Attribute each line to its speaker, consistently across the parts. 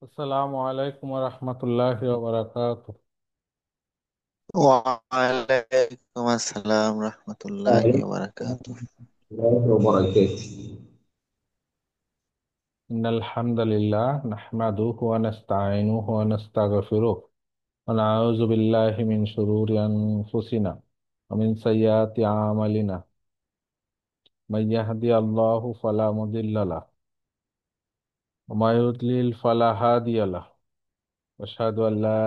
Speaker 1: আসসালামু আলাইকুম রহমতুল্লাহি ওয়া বারাকাতুহু।
Speaker 2: ওয়ালাইকুম আসসালাম রহমতুল্লাহি ওয়া বারাকাতুহু।
Speaker 1: ইন্নাল হামদালিল্লাহ নাহমাদুহু ওয়া নাস্তাঈনুহু ওয়া নাস্তাগফিরুহ ওয়া নাউযু বিল্লাহি মিন শুরুরি আনফুসিনা ওয়া মিন সাইয়্যাতি আমালিনা। মান ইয়াহদিয়াল্লাহু ফালা মুদিল্লা লাহু ওয়া মা ইউদ্লিল ফালা হাদিয়া লাহু। ওয়া আশহাদু আল লা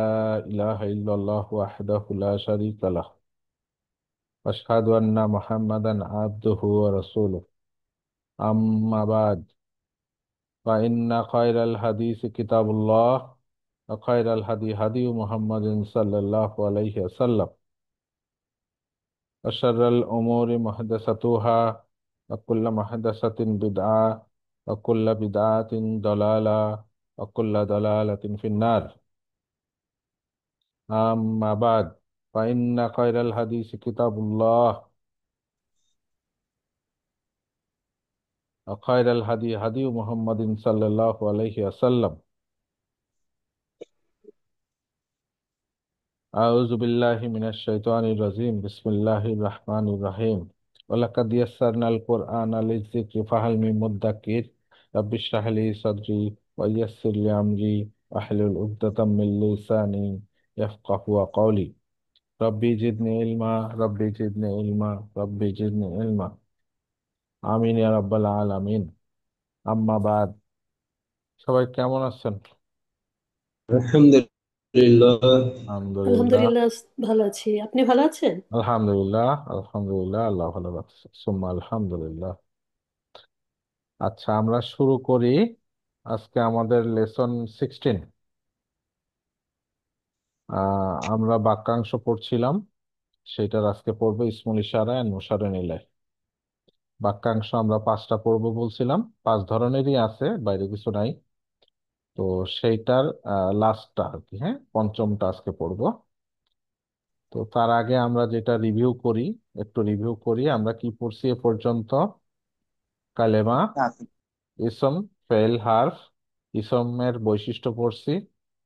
Speaker 1: ইলাহা ইল্লাল্লাহু ওয়াহদাহু লা শারীকা লাহু ওয়া আশহাদু আন্না মুহাম্মাদান আবদুহু ওয়া রাসূলুহু। আম্মা বা'দ, فإن خير الحديث كتاب الله وخير الهدي هدي محمد صلى الله عليه وسلم وشر الأمور محدثاتها وكل محدثة بدعة وكل بدعة ضلالة وكل ضلالة في النار. أما بعد، فإن خير الحديث كتاب الله وخير الهدي هدي محمد صلى الله عليه وسلم. أعوذ بالله من الشيطان الرجيم. بسم الله الرحمن الرحيم. ولقد يسرنا القرآن للذكر فهل من مدكر. رب اشرح لي صدري ويسر لي أمري واحلل عقدة من لساني يفقهوا قولي. ربي زدني علما، ربي زدني علما، ربي زدني علما. آمين يا رب العالمين. আম্মা বাদ, সবাই কেমন আছেন?
Speaker 2: আলহামদুলিল্লাহ।
Speaker 1: আলহামদুলিল্লাহ।
Speaker 3: আলহামদুলিল্লাহ, ভালো আছি। আপনি ভালো আছেন?
Speaker 1: আলহামদুলিল্লাহ, আলহামদুলিল্লাহ, আল্লাহ ভালো রাখছে, সুম্মা আলহামদুলিল্লাহ। আচ্ছা, আমরা শুরু করি। আজকে আমাদের লেসন 16। আমরা বাক্যাংশ পড়ছিলাম, সেটার আজকে পড়বো ইসমুল ইশারা এন্ড মুশারে নিলে। বাক্যাংশ আমরা পাঁচটা পড়বো বলছিলাম, পাঁচ ধরনেরই আছে, বাইরে কিছু নাই। তো সেইটার লাস্টটা আর কি, হ্যাঁ, পঞ্চমটা আজকে পড়বো। তো তার আগে আমরা যেটা রিভিউ করি, একটু রিভিউ করি আমরা কি পড়ছি এ পর্যন্ত। কালেমা, ইসম, ফেল, হার্ফ। ইসমের বৈশিষ্ট্য পড়ছি,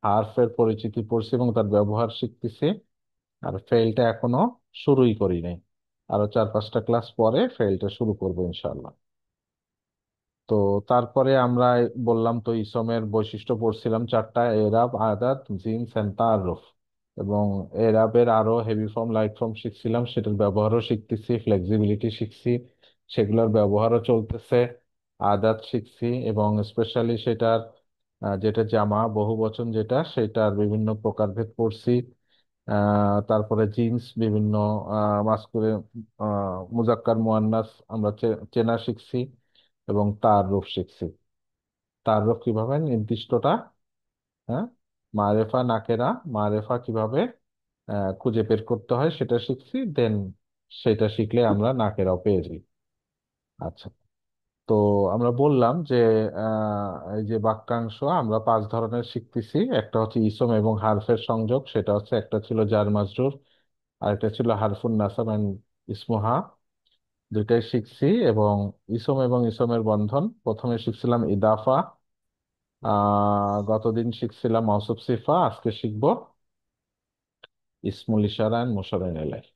Speaker 1: হার্ফের পরিচিতি পড়ছি এবং তার ব্যবহার শিখতেছি। আর ফেলটা এখনো শুরুই করি নাই, আরো চার পাঁচটা ক্লাস পরে ফেলটা শুরু করবো ইনশাল্লাহ। তো তারপরে আমরা বললাম তো ইসমের বৈশিষ্ট্য পড়ছিলাম চারটা: এরাব, আদাত, জিনস এন্ড তাআরুফ। এবং এরাবের আরো হেভি ফর্ম, লাইট ফর্ম শিখছিলাম, সেটার ব্যবহারও শিখতেছি, ফ্লেক্সিবিলিটি শিখছি, সেগুলোর ব্যবহারও চলতেছে। আদাত শিখছি এবং স্পেশালি সেটার যেটা জামা বহু বচন, যেটা সেটার বিভিন্ন প্রকারভেদ পড়ছি। তারপরে জিন্স বিভিন্ন মাস্কুলে মুজাক্কার মুয়ান্নাস আমরা চেনা শিখছি এবং তার রূপ শিখছি। তার রূপ কিভাবে নির্দিষ্টটা, হ্যাঁ, মারেফা নাকেরা, মারেফা কিভাবে খুঁজে বের করতে হয় সেটা শিখছি। দেন সেটা শিখলে আমরা নাকেরাও পেয়ে যাই। আচ্ছা, তো আমরা বললাম যে এই যে বাক্যাংশ আমরা পাঁচ ধরনের শিখতেছি। একটা হচ্ছে ইসম এবং হারফের সংযোগ, সেটা হচ্ছে একটা ছিল জার মাজরুর, আর একটা ছিল হারফুন নাসাব এন্ড ইসমুহা। দুইটাই শিখছি। এবং ইসম এবং ইসমের বন্ধন প্রথমে শিখছিলাম ইদাফা, গতদিন শিখছিলাম মওসুফ সিফা, আজকে শিখবো ইসমুল ইশারা এন্ড মুশাররহ ইলাইহি।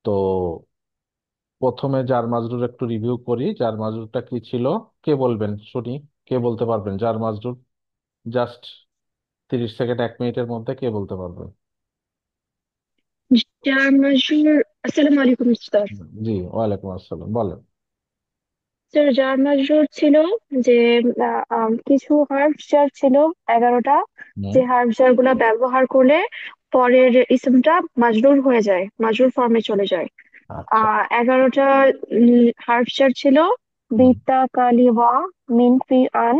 Speaker 1: তো প্রথমে জার মাজরুর একটু রিভিউ করি। জার মাজরুরটা কি ছিল, কে বলবেন শুনি? কে বলতে পারবেন জার মাজরুর? জাস্ট 30 সেকেন্ড, 1 মিনিটের মধ্যে কে বলতে পারবেন?
Speaker 3: জার মাজরুর। আসসালামু আলাইকুম স্যার।
Speaker 1: জি, ওয়ালাইকুম আসসালাম, বলেন।
Speaker 3: স্যার, জার মাজরুর ছিল যে কিছু হার্ফ জার ছিল 11টা,
Speaker 1: হুম।
Speaker 3: যে হার্ফ জার গুলা ব্যবহার করলে পরের ইসমটা মাজরুর হয়ে যায়, মাজরুর ফর্মে চলে যায়।
Speaker 1: আচ্ছা।
Speaker 3: 11টা হার্ফ জার ছিল:
Speaker 1: হুম।
Speaker 3: বিতা, কালি, ওয়া, মিন, ফি, আন,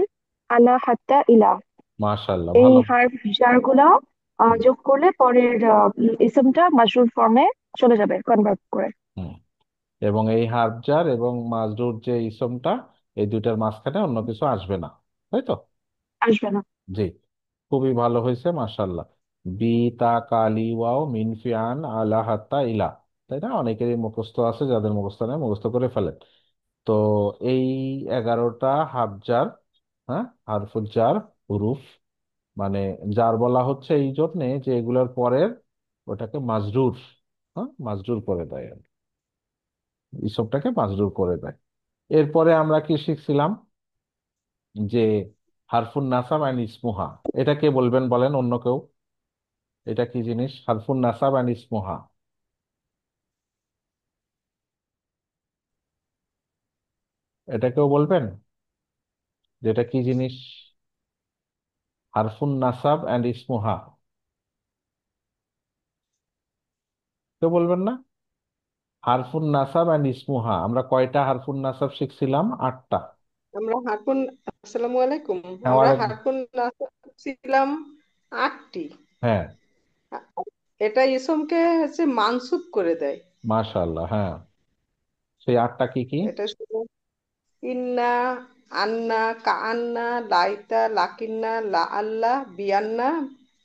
Speaker 3: আলা, হাত্তা, ইলা।
Speaker 1: মাশাআল্লাহ,
Speaker 3: এই
Speaker 1: ভালো।
Speaker 3: হার্ফ জার গুলা
Speaker 1: হুম।
Speaker 3: যোগ করলে পরের ইসমটা মাজরুর ফর্মে চলে যাবে, কনভার্ট করে।
Speaker 1: হুম। এবং এই হার্ফ জার এবং মাজরুর যে ইসমটা, এই দুইটার মাঝখানে অন্য কিছু আসবে না, তাই তো?
Speaker 3: আসবে না।
Speaker 1: জি, খুবই ভালো হয়েছে, মাশাআল্লাহ। বি, তা, কালি, ওয়াও, মিন, ফিয়ান, আলা, হাত্তা, ইলা। তাই না? অনেকেরই মুখস্থ আছে, যাদের মুখস্থ নেই মুখস্থ করে ফেলেন। তো এই 11টা হাফজার, হ্যাঁ, হারফুজার হুরুফ, মানে জার বলা হচ্ছে এই জন্যে যে এগুলোর পরের ওটাকে মাজরুর, হ্যাঁ মাজরুর করে দেয় আর কি। ইসবটাকে মাজরুর করে দেয়। এরপরে আমরা কি শিখছিলাম যে হারফুন নাসাব অ্যান্ড ইসমুহা। এটা কে বলবেন বলেন, অন্য কেউ? এটা কি জিনিস হারফুন নাসাব অ্যান্ড ইসমুহা? এটা কেউ বলবেন যে এটা কি জিনিস? হারফুন নাসাব অ্যান্ড ইসমুহা, কেউ বলবেন না? হারফুন নাসাব অ্যান্ড ইসমুহা, আমরা কয়টা হারফুন নাসাব শিখছিলাম? 8টা।
Speaker 4: আমরা হারকুন আসসালামু আলাইকুম।
Speaker 1: হ্যাঁ
Speaker 4: আমরা
Speaker 1: ওয়ালাইকুম।
Speaker 4: হারকুন নাসব ছিলাম 8টি।
Speaker 1: হ্যাঁ,
Speaker 4: এটা ইসমকে হচ্ছে মানসুব করে দেয়।
Speaker 1: মাশাআল্লাহ, হ্যাঁ। সেই 8টা কি কি?
Speaker 4: এটা শুধু ইন্না, আন্না, কাআন্না, লাইতা, লাকিন্না, লা আল্লাহ, বিয়ান্না,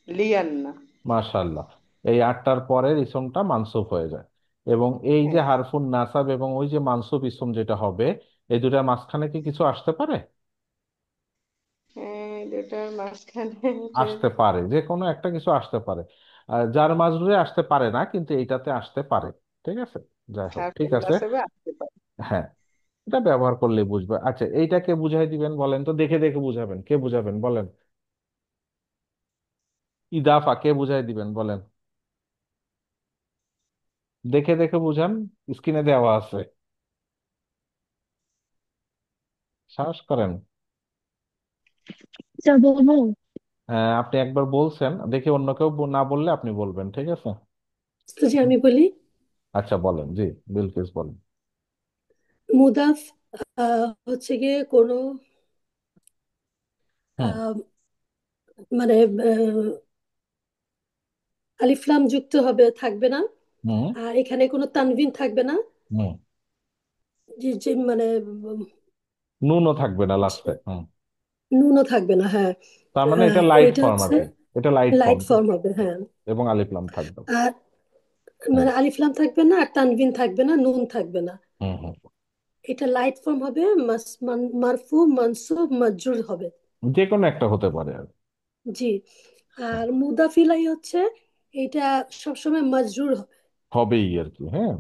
Speaker 4: লিয়ান্না।
Speaker 1: মাশাআল্লাহ। এই 8টার পরের ইসমটা মানসুব হয়ে যায়। এবং এই যে
Speaker 4: হ্যাঁ,
Speaker 1: হারফুন নাসাব এবং ওই যে মানসুব ইসম যেটা হবে, এই দুটার মাঝখানে কি কিছু আসতে পারে?
Speaker 4: হ্যাঁ, দুটার মাঝখানে
Speaker 1: আসতে পারে, যে কোনো একটা কিছু আসতে পারে। যার মাজরুরে আসতে পারে না, কিন্তু এইটাতে আসতে পারে। ঠিক আছে, যাই হোক, ঠিক
Speaker 4: হারকুন
Speaker 1: আছে।
Speaker 4: নাসবে আসতে পারে।
Speaker 1: হ্যাঁ, এটা ব্যবহার করলে বুঝবে। আচ্ছা, এইটাকে বুঝাই দিবেন বলেন তো, দেখে দেখে বুঝাবেন, কে বুঝাবেন বলেন? ইদাফা কে বুঝাই দিবেন বলেন? দেখে দেখে বুঝান, স্ক্রিনে দেওয়া আছে, সাহস করেন।
Speaker 3: যা বলবো।
Speaker 1: আপনি একবার বলছেন, দেখি অন্য কেউ না বললে আপনি বলবেন, ঠিক আছে?
Speaker 5: তো যে আমি বলি,
Speaker 1: আচ্ছা বলেন, জি, বিলকিস বলেন।
Speaker 5: মুদাফ হচ্ছে গিয়ে কোনো
Speaker 1: হুম।
Speaker 5: আহ, মানে আলিফলাম যুক্ত হবে, থাকবে না।
Speaker 1: হুম।
Speaker 5: আর এখানে কোনো তানভিন থাকবে না।
Speaker 1: হুম।
Speaker 5: যে যে মানে
Speaker 1: নুনও থাকবে না লাস্টে। হুম।
Speaker 5: নুনও থাকবে না, হ্যাঁ।
Speaker 1: তার মানে এটা লাইট
Speaker 5: এটা
Speaker 1: ফর্ম আর
Speaker 5: হচ্ছে
Speaker 1: কি। এটা লাইট
Speaker 5: লাইট
Speaker 1: ফর্ম।
Speaker 5: ফর্ম হবে, হ্যাঁ।
Speaker 1: এবং আলিফ লাম থাকবে।
Speaker 5: আর
Speaker 1: হুম।
Speaker 5: মানে আলিফলাম থাকবে না, আর তানভিন থাকবে না, নুন থাকবে না।
Speaker 1: হুম। হুম।
Speaker 5: এটা লাইট ফর্ম হবে, মারফু মানসুব মাজরুর হবে।
Speaker 1: যে কোনো একটা হতে পারে আর
Speaker 5: জি।
Speaker 1: কি।
Speaker 5: আর মুদাফিলাই হচ্ছে এটা সবসময় মাজরুর হবে।
Speaker 1: হবেই আর কি, হ্যাঁ।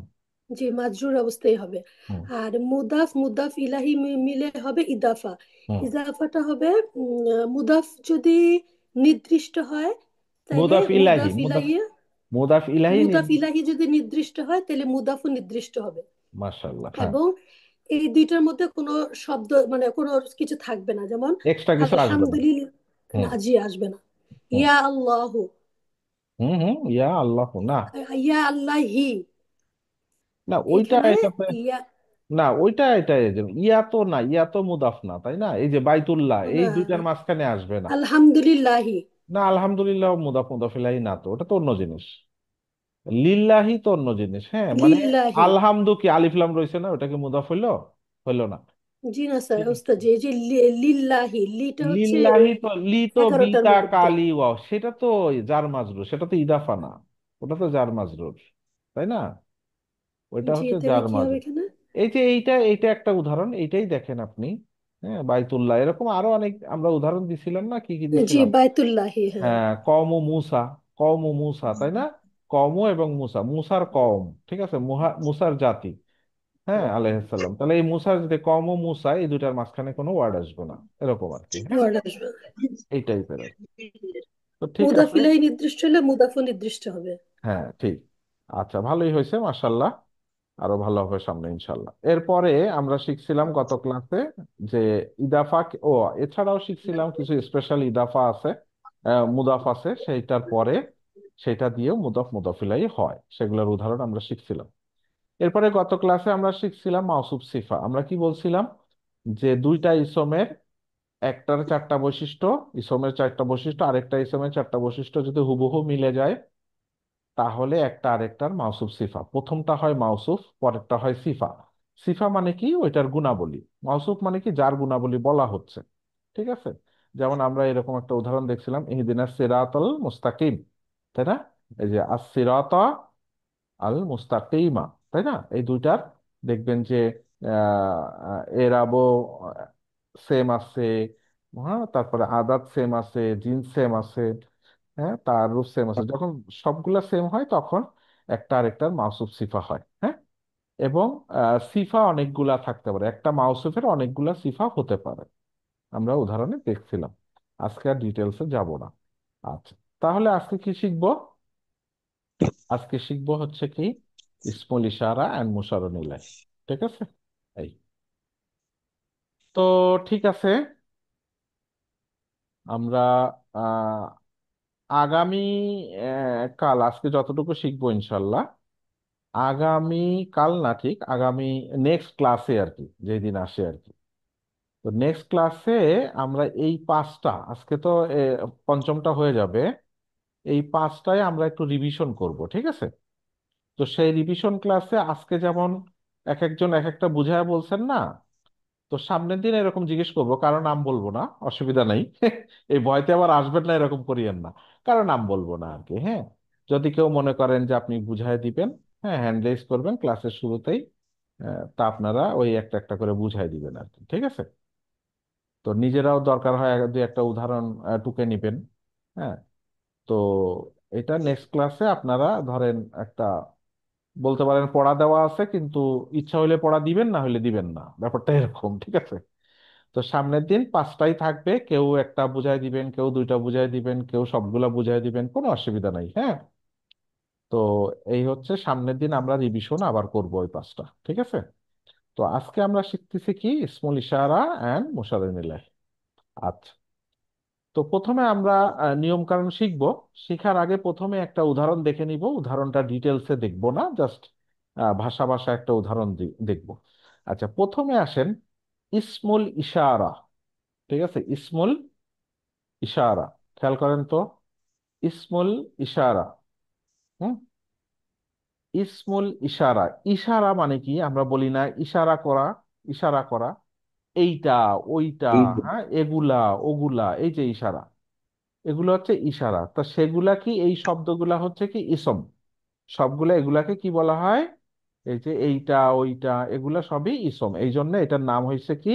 Speaker 5: জি, মাজরুর অবস্থায় হবে।
Speaker 1: হুম।
Speaker 5: আর মুদাফ মুদাফ ইলাহি মিলে হবে ইদাফা।
Speaker 1: হুম।
Speaker 5: ইজাফাটা হবে মুদাফ যদি নির্দিষ্ট হয় তাহলে
Speaker 1: মুদাফ ইলাহি,
Speaker 5: মুদাফ
Speaker 1: মুদাফ,
Speaker 5: ইলাহি।
Speaker 1: মুদাফ ইলাহি
Speaker 5: মুদাফ ইলাহি যদি নির্দিষ্ট হয় তাহলে মুদাফও নির্দিষ্ট হবে।
Speaker 1: মাশাআল্লাহ, হ্যাঁ।
Speaker 5: এবং এই দুইটার মধ্যে কোনো শব্দ মানে কোনো কিছু থাকবে না, যেমন
Speaker 1: এক্সট্রা কিছু আসবে না।
Speaker 5: আলহামদুলিল্লাহ।
Speaker 1: হুম।
Speaker 5: না, জি, আসবে না।
Speaker 1: হুম।
Speaker 5: ইয়া আল্লাহু,
Speaker 1: হুম। হুম, ইয়া আল্লাহ না।
Speaker 5: ইয়া আল্লাহি।
Speaker 1: না ওইটা
Speaker 5: এখানে
Speaker 1: এটাতে,
Speaker 5: ইয়া
Speaker 1: না ওইটা এটা ইয়া তো না, ইয়া তো মুদাফ না, তাই না? এই যে বাইতুল্লাহ, এই দুইটার
Speaker 5: আহ,
Speaker 1: মাঝখানে আসবে না।
Speaker 5: আলহামদুলিল্লাহি।
Speaker 1: না আলহামদুলিল্লাহ মুদাফ মুদাফিলাহি না, তো ওটা তো অন্য জিনিস। লিল্লাহি তো অন্য জিনিস, হ্যাঁ মানে
Speaker 5: লিল্লাহি।
Speaker 1: আলহামদু কি আলিফ লাম রয়েছে না, ওটা কি মুদাফ হইলো? হইলো না।
Speaker 5: জি না স্যার,
Speaker 1: ঠিক
Speaker 5: ওস্তাদ
Speaker 1: আছে।
Speaker 5: জি, এই যে লিল্লাহি, লিটা হচ্ছে
Speaker 1: লিল্লাহি তো লি তো
Speaker 5: 11টার
Speaker 1: বিতা
Speaker 5: মধ্যে।
Speaker 1: কালি ওয়াও, সেটা তো জার মাজরুর, সেটা তো ইদাফা না, ওটা তো জার মাজরুর, তাই না? ওইটা
Speaker 5: জি,
Speaker 1: হচ্ছে
Speaker 5: তাহলে
Speaker 1: জার
Speaker 5: কি হবে
Speaker 1: মাজরুর।
Speaker 5: এখানে?
Speaker 1: এই যে এইটা, এইটা একটা উদাহরণ, এইটাই দেখেন আপনি। হ্যাঁ, বাইতুল্লাহ, এরকম আরো অনেক আমরা উদাহরণ দিছিলাম না, কি কি
Speaker 5: জি,
Speaker 1: দিছিলাম?
Speaker 5: বাইতুল্লাহি, হ্যাঁ।
Speaker 1: হ্যাঁ, কওম ও মুসা, কওম ও মুসা, তাই না? কওম এবং মুসা, মুসার কওম, ঠিক আছে, মুসার জাতি, হ্যাঁ আলাইহিসসালাম। তাহলে এই মুসার যদি কওম ও মুসা, এই দুটার মাঝখানে কোনো ওয়ার্ড আসবে না, এরকম আর কি, হ্যাঁ।
Speaker 5: ওয়ার্ড আসবে।
Speaker 1: এই টাইপের আর কি। তো ঠিক
Speaker 5: মুদাফ
Speaker 1: আছে।
Speaker 5: ইলাহি নির্দিষ্ট হলে মুদাফও নির্দিষ্ট হবে।
Speaker 1: হ্যাঁ ঠিক। আচ্ছা, ভালোই হয়েছে মাশাল্লাহ। আরো ভালো হবে সামনে ইনশাল্লাহ। এরপরে আমরা শিখছিলাম গত ক্লাসে যে ইদাফা ও এছাড়াও শিখছিলাম কিছু স্পেশাল ইদাফা আছে, মুদাফ আছে সেইটার পরে, সেটা দিয়েও মুদাফ মুদাফিলাই হয়, সেগুলোর উদাহরণ আমরা শিখছিলাম। এরপরে গত ক্লাসে আমরা শিখছিলাম মাউসুফ সিফা। আমরা কি বলছিলাম যে দুইটা ইসমের একটার 4টা বৈশিষ্ট্য, ইসমের 4টা বৈশিষ্ট্য, আরেকটা ইসমের 4টা বৈশিষ্ট্য যদি হুবহু মিলে যায়, তাহলে একটা আরেকটার মাউসুফ সিফা। প্রথমটা হয় মাউসুফ, পরেরটা হয় সিফা। সিফা মানে কি? ওইটার গুণাবলী। মাউসুফ মানে কি? যার গুণাবলী বলা হচ্ছে। ঠিক আছে। যেমন আমরা এরকম একটা উদাহরণ দেখছিলাম, ইহদিনাস সিরাতাল মুস্তাকিম, তাই না? এই যে আস সিরাতা আল মুস্তাকিমা, তাই না? এই দুইটার দেখবেন যে এরাবো সেম আছে, হ্যাঁ, তারপরে আদাত সেম আছে, জিন্স সেম আছে, হ্যাঁ, তারুফ সেম আছে। যখন সবগুলা সেম হয় তখন একটা আরেকটার মাউসুফ সিফা হয়। হ্যাঁ, এবং সিফা অনেকগুলা থাকতে পারে, একটা মাউসুফের অনেকগুলা সিফা হতে পারে। আমরা উদাহরণে দেখছিলাম, আজকে আর ডিটেলসে যাব না। আচ্ছা, তাহলে আজকে কি শিখবো? আজকে শিখবো হচ্ছে কি ইসমুল ইশারা এন্ড মুশাররুল ইলাহি। ঠিক আছে, এই তো ঠিক আছে। আমরা আহ আগামী কাল, আজকে যতটুকু শিখবো ইনশাল্লাহ, আগামী কাল না, ঠিক আগামী নেক্সট ক্লাসে আর কি, যেদিন আসে আর কি। তো নেক্সট ক্লাসে আমরা এই পাঁচটা, আজকে তো পঞ্চমটা হয়ে যাবে, এই পাঁচটায় আমরা একটু রিভিশন করব, ঠিক আছে? তো সেই রিভিশন ক্লাসে আজকে যেমন এক একজন এক একটা বুঝায় বলছেন না, তো সামনের দিন এরকম জিজ্ঞেস করবো, কারো নাম বলবো না, অসুবিধা নেই। এই ভয়তে আবার আসবেন না, এরকম করিয়েন না, কারো নাম বলবো না আর কি। হ্যাঁ, যদি কেউ মনে করেন যে আপনি বুঝাই দিবেন, হ্যাঁ, হ্যান্ড রেজ করবেন ক্লাসের শুরুতেই, তা আপনারা ওই একটা একটা করে বুঝাই দিবেন আর কি, ঠিক আছে? তো নিজেরাও দরকার হয় দুই একটা উদাহরণ টুকে নিবেন। হ্যাঁ, তো এটা নেক্সট ক্লাসে আপনারা ধরেন একটা, বলতে পারেন পড়া দেওয়া আছে, কিন্তু ইচ্ছা হইলে পড়া দিবেন, না হইলে দিবেন না, ব্যাপারটা এরকম, ঠিক আছে? তো সামনের দিন পাঁচটাই থাকবে, কেউ একটা বুঝাই দিবেন, কেউ দুইটা বুঝাই দিবেন, কেউ সবগুলা বুঝাই দিবেন, কোনো অসুবিধা নাই। হ্যাঁ, তো এই হচ্ছে সামনের দিন আমরা রিভিশন আবার করব ওই পাঁচটা, ঠিক আছে? তো আজকে আমরা শিখতেছি কি ইসমুল ইশারা এন্ড মুশাররুল ইলাহি। আচ্ছা, তো প্রথমে আমরা নিয়ম কানুন শিখবো। শিখার আগে প্রথমে একটা উদাহরণ দেখে নিব, উদাহরণটা ডিটেলসে দেখবো না, জাস্ট ভাষা ভাষা একটা উদাহরণ দেখবো। আচ্ছা, প্রথমে আসেন ইসমুল ইশারা। ঠিক আছে, ইসমুল ইশারা, খেয়াল করেন তো, ইসমুল ইশারা। হুম, ইসমুল ইশারা, ইশারা মানে কি? আমরা বলি না ইশারা করা, ইশারা করা, এইটা ওইটা, হ্যাঁ, এগুলা ওগুলা, এই যে ইশারা, এগুলো হচ্ছে ইশারা। তা সেগুলা কি, এই শব্দগুলা হচ্ছে কি ইসম, সবগুলা এগুলাকে কি বলা হয়? এই যে এইটা ওইটা, এগুলা সবই ইসম, এই জন্য এটার নাম হয়েছে কি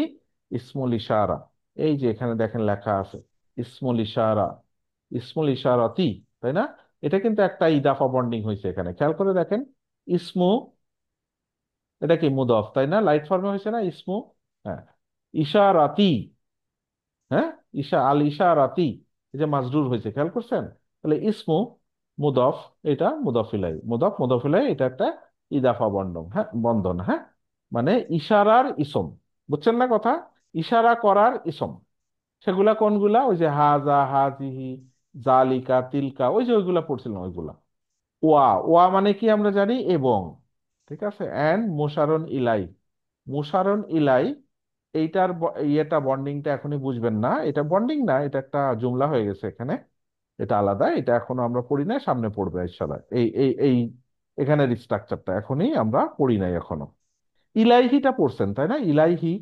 Speaker 1: ইসমুল ইশারা। এই যে এখানে দেখেন লেখা আছে ইসমুল ইশারা, ইসমুল ইশারাতি, তাই না? এটা কিন্তু একটা ইদাফা বন্ডিং হয়েছে এখানে, খেয়াল করে দেখেন। ইসমু, এটা কি মুদফ, তাই না? লাইট ফর্মে হয়েছে না ইসমু? হ্যাঁ, ইশারাতি, হ্যাঁ, আল ইশারাতি, এই যে মাজরুর হয়েছে, খেয়াল করছেন? তাহলে ইসমু মুদফ, এটা মুদফিলাই, মুদফ মুদফিলাই, এটা একটা ইদাফা বন্ধন, হ্যাঁ, বন্ধন, হ্যাঁ, মানে ইশারার ইসম। বুঝছেন না কথা? ইশারা করার ইসম, সেগুলা কোনগুলা? ওই যে হাজা, হাজিহি, জালিকা, তিলকা, ওই যে ওইগুলা পড়ছিলাম ওইগুলা। ওয়া, ওয়া মানে কি আমরা জানি এবং, ঠিক আছে? এন্ড মুশারন ইলাই, মুশারন ইলাই, এইটার ইয়েটা বন্ডিংটা এখনই বুঝবেন না, এটা বন্ডিং না, এটা একটা জুমলা হয়ে গেছে এখানে, এটা আলাদা, এটা এখনো আমরা পড়ি নাই, সামনে পড়বে ইনশাআল্লাহ। এই এখানের স্ট্রাকচারটা এখনই আমরা পড়ি নাই এখনো। ইলাইহিটা পড়ছেন তাই না? ইলাইহি,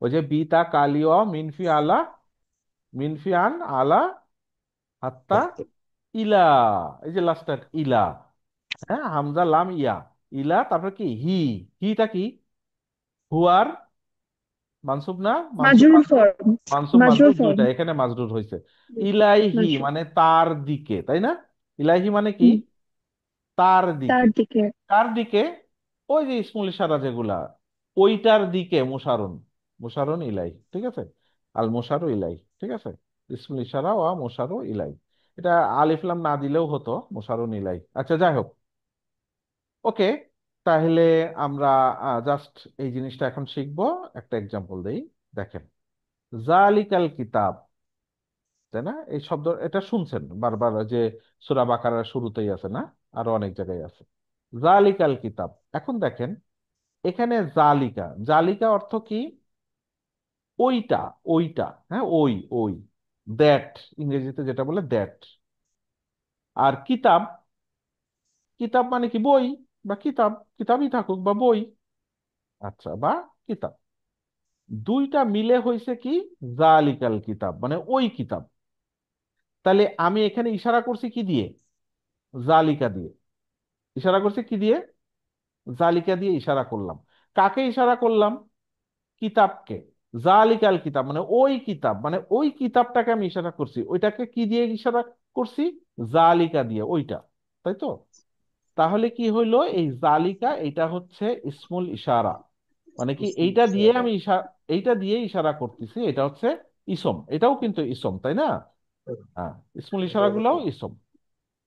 Speaker 1: ওই যে বিতা কালিও মিনফি আলা, মিনফি আন আলা, হাত্তা, ইলা, এই যে লাস্ট ইলা, হ্যাঁ, হামজা লাম ইয়া, ইলা, তারপরে কি হি, হিটা কি? হুয়ার মানসুব না, মানসুব
Speaker 3: মাজরুর
Speaker 1: মাজরুর,
Speaker 3: ফর্ম,
Speaker 1: মানসুব
Speaker 3: মাজরুর
Speaker 1: মাজরুর
Speaker 3: ফর্ম।
Speaker 1: দুইটা, এখানে মাজরুর হয়েছে। ইলাইহি
Speaker 3: মাজরুর,
Speaker 1: মানে তার দিকে, তাই না? ইলাইহি মানে কি?
Speaker 3: হুম,
Speaker 1: তার
Speaker 3: তার
Speaker 1: দিকে।
Speaker 3: দিকে।
Speaker 1: কার দিকে? ওই যে ইসমুল ইশারা যেগুলা, ওইটার দিকে মুশারুন, মুশারুন ইলাই, ঠিক আছে? আল মুশারু ইলাই, ঠিক আছে? ইসমুল ইশারা ওয়া মুশারু ইলাই, এটা আলিফ লাম না দিলেও হতো, মুশারুন ইলাই। আচ্ছা, যাই হোক, ওকে, তাহলে আমরা জাস্ট এই জিনিসটা এখন শিখবো। একটা এক্সাম্পল দেই, দেখেন, জালিকাল কিতাব, তাই না? এই শব্দ এটা শুনছেন বারবার, যে সূরা বাকারার শুরুতেই আছে না, আরো অনেক জায়গায় আছে জালিকাল কিতাব। এখন দেখেন এখানে জালিকা, জালিকা অর্থ কি? ওইটা, ওইটা, হ্যাঁ, ওই ওই, দ্যাট, ইংরেজিতে যেটা বলে দ্যাট। আর কিতাব, কিতাব মানে কি? বই, বা কিতাব, কিতাবই থাকুক বা বই, আচ্ছা, বা কিতাব, দুইটা মিলে হয়েছে কি জালিকাল কিতাব, মানে ওই কিতাব। তাহলে আমি এখানে ইশারা করছি কি দিয়ে? জালিকা দিয়ে। ইশারা করছি কি দিয়ে? জালিকা দিয়ে ইশারা করলাম। কাকে ইশারা করলাম? কিতাবকে। জালিকাল কিতাব মানে ওই কিতাব, মানে ওই কিতাবটাকে আমি ইশারা করছি, ওইটাকে কি দিয়ে ইশারা করছি? জালিকা দিয়ে, ওইটা। তাই তো? তাহলে কি হইলো, এই জালিকা এটা হচ্ছে ইসমুল ইশারা, মানে কি এইটা দিয়ে আমি এইটা দিয়ে ইশারা করতেছি, এটা হচ্ছে ইসম, এটাও কিন্তু ইসম, তাই না? হ্যাঁ, ইসমুল ইশারা গুলাও ইসম।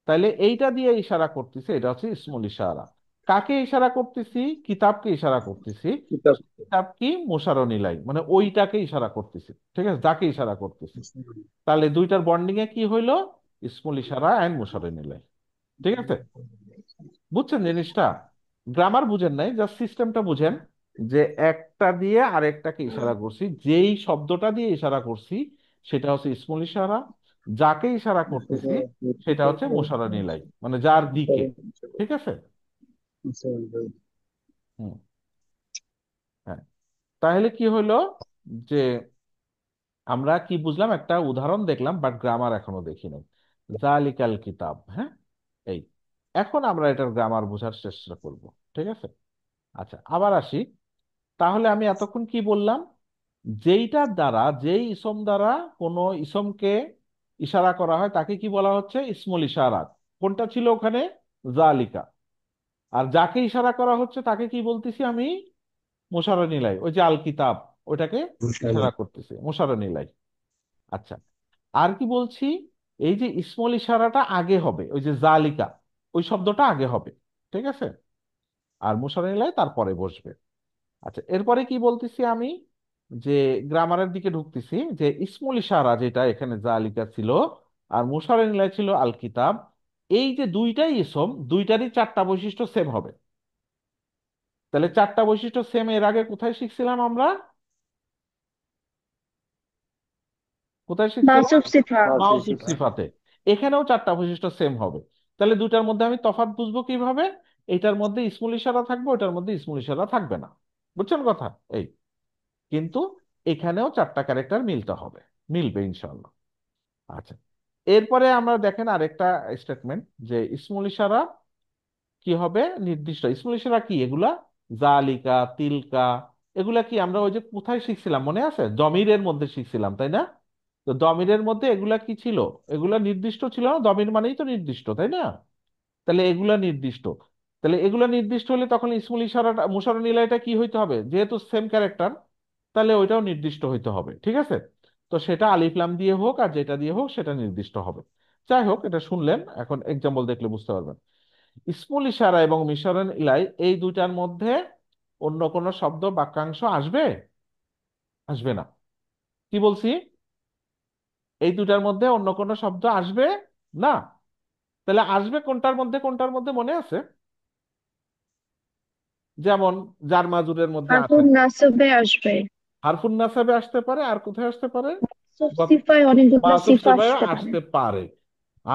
Speaker 1: তাইলে এইটা দিয়ে ইশারা করতেছি, এটা হচ্ছে ইসমুল ইশারা। কাকে ইশারা করতেছি? কিতাবকে ইশারা করতেছি। কিতাব কি? মুশারর ইলাই, মানে ওইটাকে ইশারা করতেছি, ঠিক আছে, যাকে ইশারা করতেছি। তাহলে দুইটার বন্ডিং এ কি হইলো? ইসমুল ইশারা এন্ড মুশারর ইলাই। ঠিক আছে? বুঝছেন জিনিসটা? গ্রামার বুঝেন নাই, জাস্ট সিস্টেমটা বুঝেন, যে একটা দিয়ে আরেকটাকে ইশারা করছি, যেই শব্দটা দিয়ে ইশারা করছি সেটা হচ্ছে ইসমুল ইশারা, যাকে ইশারা করতেছি সেটা হচ্ছে মুশাররহ ইলাই, মানে যার দিকে। ঠিক আছে? হুম। হ্যাঁ, তাহলে কি হলো, যে আমরা কি বুঝলাম, একটা উদাহরণ দেখলাম, বাট গ্রামার এখনো দেখি নাই। জালিকাল কিতাব, হ্যাঁ, এই, এখন আমরা এটার গ্রামার বোঝার চেষ্টা করব। ঠিক আছে? আচ্ছা, আবার আসি। তাহলে আমি এতক্ষণ কি বললাম? যেইটার দ্বারা, যেই ইসম দ্বারা কোনো ইসমকে ইশারা করা হয় তাকে কি বলা হচ্ছে? ইসমুল ইশারাত। কোনটা ছিল ওখানে? জালিকা। আর যাকে ইশারা করা হচ্ছে তাকে কি বলতেছি আমি? মুশাররহ ইলাই, ওই যে আল কিতাব, ওইটাকে ইশারা করতেছি, মুশাররহ ইলাই। আচ্ছা, আর কি বলছি? এই যে ইসমুল ইশারাটা আগে হবে, ওই যে জালিকা, ওই শব্দটা আগে হবে। ঠিক আছে? আর মুশাররহ ইলাই তারপরে বসবে। আচ্ছা, এরপরে কি বলতেছি আমি? যে গ্রামারের দিকে ঢুকতেছি, যে ইসমুল ইশারা যেটা এখানে জালিকা ছিল, আর মুশাররহ ইলাই ছিল আল কিতাব, এই যে দুইটাই ইসম, দুইটারই চারটা বৈশিষ্ট্য সেম হবে। তাহলে চারটা বৈশিষ্ট্য সেম এর আগে কোথায় শিখছিলাম আমরা? কোথায় শিখছিলাম?
Speaker 3: মাউসুফ সিফা।
Speaker 1: মাওসুফ সিফাতে। এখানেও চারটা বৈশিষ্ট্য সেম হবে। তাহলে দুইটার মধ্যে আমি তফাৎ বুঝবো কিভাবে? এটার মধ্যে ইসমুল ইশারা থাকবে, ওটার মধ্যে ইসমুল ইশারা থাকবে না। বুঝছেন কথা? এই, কিন্তু এখানেও চারটা ক্যারেক্টার মিলতে হবে, মিলবে ইনশাল্লাহ। আচ্ছা, এরপরে আমরা দেখেন আরেকটা স্টেটমেন্ট, যে ইসমুল ইশারা কি হবে? নির্দিষ্ট। ইসমুল ইশারা কি এগুলা? জালিকা, তিলকা, এগুলা কি আমরা ওই যে কোথায় শিখছিলাম মনে আছে? দমিরের মধ্যে শিখছিলাম, তাই না? তো দমিরের মধ্যে এগুলা কি ছিল? এগুলা নির্দিষ্ট ছিল না? দমির মানেই তো নির্দিষ্ট, তাই না? তাহলে এগুলা নির্দিষ্ট। তাহলে এগুলা নির্দিষ্ট হলে তখন ইসমুল ইশারাটা, মুশাররহ ইলাইটা কি হইতে হবে? যেহেতু সেম ক্যারেক্টার, তাহলে ওইটাও নির্দিষ্ট হইতে হবে। ঠিক আছে? তো সেটা আলিফ লাম দিয়ে হোক আর যেটা দিয়ে হোক সেটা নির্দিষ্ট হবে। যাই হোক, এটা শুনলেন, এখন এক্সাম্পল দেখলে বুঝতে পারবেন। ইসমুল ইশারা এবং মিশরণ ইলাই, এই দুইটার মধ্যে অন্য কোনো শব্দ বাক্যাংশ আসবে? আসবে না। কি বলছি? এই দুটার মধ্যে অন্য কোনো শব্দ আসবে না। তাহলে আসবে কোনটার মধ্যে, কোনটার মধ্যে মনে আছে? যেমন জার মাজুরের মধ্যে আছে,
Speaker 3: হারফুন নাসবে আসবে।
Speaker 1: হারফুন নাসাবে আসতে পারে, আর কোথায় আসতে পারে?
Speaker 3: মাউসুফ সিফায় অনেকগুলো
Speaker 1: মাসুফ
Speaker 3: সিফা
Speaker 1: সিফায়ও
Speaker 3: আসতে পারে।
Speaker 1: আসতে পারে।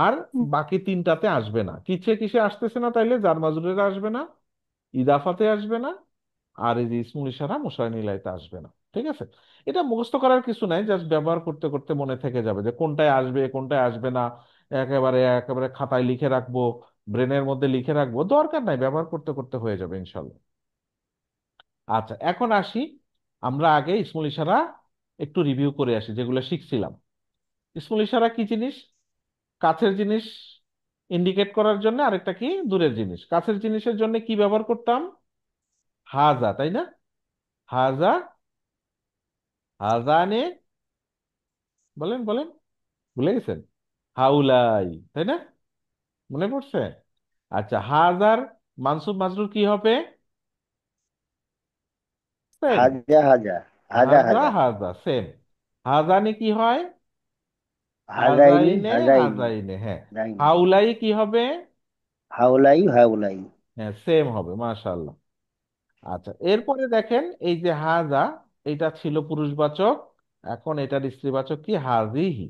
Speaker 1: আর
Speaker 3: হুম।
Speaker 1: বাকি তিনটাতে আসবে না। কিসে কিসে আসতেছে না তাইলে? জার মাজুরের আসবে না, ইদাফাতে আসবে না, আর এই যে ইসমুল ইশারা মুশাররহ ইলাইতে আসবে না। ঠিক আছে? এটা মুখস্থ করার কিছু নাই, জাস্ট ব্যবহার করতে করতে মনে থেকে যাবে যে কোনটায় আসবে কোনটায় আসবে না। একেবারে একেবারে খাতায় লিখে রাখবো, ব্রেনের মধ্যে লিখে রাখবো, দরকার নাই, ব্যবহার করতে করতে হয়ে যাবে ইনশাল্লাহ। আচ্ছা, এখন আসি, আমরা আগে ইসমুল ইশারা একটু রিভিউ করে আসি যেগুলো শিখছিলাম। ইসমুল ইশারা কি জিনিস? কাছের জিনিস ইন্ডিকেট করার জন্য, আরেকটা কি? দূরের জিনিস। কাছের জিনিসের জন্য কি ব্যবহার করতাম? হাজা, তাই না? হাজা, হাজানে, বলেন বলেন, ভুলে গেছেন? হাউলাই, তাই না? মনে পড়ছে? আচ্ছা, হাজার মানসুব মাজরুর কি হবে? সেম।
Speaker 2: হাজা হাজা হাজা
Speaker 1: হাজা
Speaker 2: হাজা
Speaker 1: হাজা সেম। হাজানে কি হয়?
Speaker 2: হাজাইনি
Speaker 1: হাজাইনে
Speaker 2: হাজাইনি
Speaker 1: হাজাইনে, হ্যাঁ।
Speaker 2: হাজাইনি
Speaker 1: হাউলাই কি হবে?
Speaker 2: হাউলাই হাউলাই
Speaker 1: হ্যাঁ, সেম হবে, মাশাআল্লাহ। আচ্ছা, এরপরে দেখেন, এই যে হাজা, এটা ছিল পুরুষবাচক, এখন এটার স্ত্রীবাচক কি? হাজিহি।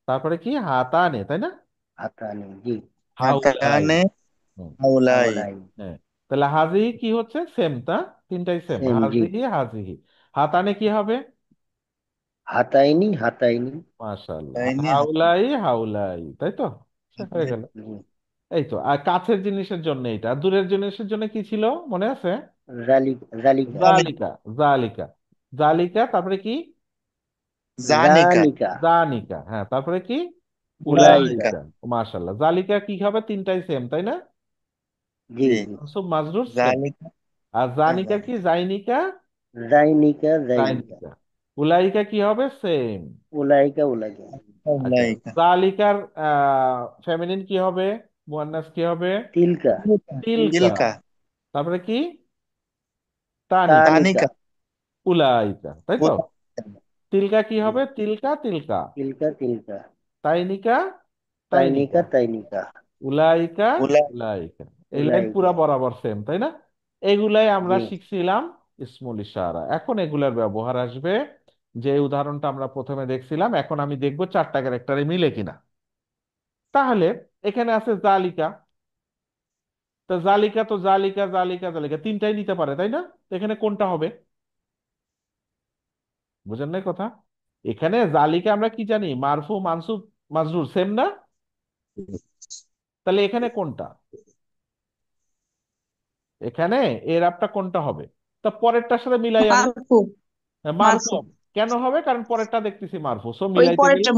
Speaker 1: তারপরে কি? হাতানে, তাই না?
Speaker 2: হাতানি জি
Speaker 1: হাউলাই।
Speaker 2: হাতানে
Speaker 1: হুম,
Speaker 2: হাউলাই
Speaker 1: হ্যাঁ। তাহলে হাজিহি কি হচ্ছে? সেম, তা তিনটাই সেম,
Speaker 2: সেম জি
Speaker 1: হাজিহি হাজিহি। হাতানে কি হবে?
Speaker 2: হাতাইনি হাতাইনি
Speaker 1: মাশাআল্লাহ। আর
Speaker 2: হাতাইনি
Speaker 1: হাউলাই হাউলাই, তাই তো? সে হয়ে গেল।
Speaker 2: জি
Speaker 1: এই তো। আর কাছের জিনিসের জন্য এইটা, আর দূরের জিনিসের জন্য কি ছিল মনে আছে?
Speaker 2: জালিকা জালিকা
Speaker 1: জালিকা, জালিকা। জালিকা, তারপরে কি?
Speaker 6: জানিকা।
Speaker 2: জানিকা।
Speaker 1: জানিকা,
Speaker 6: জানিকা।
Speaker 2: জানিকা।
Speaker 1: জানিকা, হ্যাঁ, তারপরে কি?
Speaker 6: উলাইকা।
Speaker 2: উলাইকা।
Speaker 1: উলাইকা। মাশাআল্লাহ, জালিকা কি হবে? তিনটাই সেম, তাই না?
Speaker 2: জি
Speaker 6: জি।
Speaker 2: জি।
Speaker 1: মানসুব মাজরুর সেম।
Speaker 6: জানিকা।
Speaker 1: আর জানিকা কি? জাইনিকা,
Speaker 2: জাইনিকা জাইনিকা।
Speaker 1: জাইনিকা। উলাইকা কি হবে? সেম।
Speaker 2: উলাইকা উলাইকা।
Speaker 1: আচ্ছা,
Speaker 6: উলাইকা।
Speaker 1: জালিকার ফেমিনিন কি হবে? মুয়ান্নাস কি হবে?
Speaker 2: তিলকা।
Speaker 1: তিলকা।
Speaker 6: তিলকা।
Speaker 1: তারপরে কি? তানিকা।
Speaker 2: তানিকা।
Speaker 6: তানিকা।
Speaker 1: উলাইকা, তাই তো?
Speaker 6: উলাইকা।
Speaker 1: তিলকা কি
Speaker 2: জি।
Speaker 1: হবে? তিলকা, তিলকা।
Speaker 2: তিলকা তিলকা।
Speaker 1: তাইনিকা, তাইনিকা।
Speaker 2: তাইনিকা তাইনিকা।
Speaker 1: উলাইকা,
Speaker 6: উলাই।
Speaker 1: উলাইকা। এই লাইন পুরা
Speaker 2: উলাইকা।
Speaker 1: বরাবর সেম, তাই না? এগুলাই আমরা
Speaker 2: জি।
Speaker 1: শিখছিলাম ইসমুল ইশারা। এখন এগুলার ব্যবহার আসবে। যে উদাহরণটা আমরা প্রথমে দেখছিলাম, এখন আমি দেখবো চারটা ক্যারেক্টারে মিলে কিনা। তাহলে এখানে আছে জালিকা। তো জালিকা, তো জালিকা জালিকা জালিকা তিনটাই নিতে পারে, তাই না? তো এখানে কোনটা হবে? বুঝেন নাই কথা? এখানে জালিকা আমরা কি জানি? মারফু, মানসুব, মাজরুর, সেম না? তাহলে এখানে কোনটা? এখানে এরাবটা কোনটা হবে? তা পরেরটার সাথে মিলাই আমরা।
Speaker 7: মারফু।
Speaker 1: মারফু
Speaker 7: মারফু।
Speaker 1: হবে। কেন হবে? কারণ পরেরটা দেখতেছি মারফু, সো
Speaker 7: ওই
Speaker 1: মিলাইতে গেলে।
Speaker 7: পরেরটা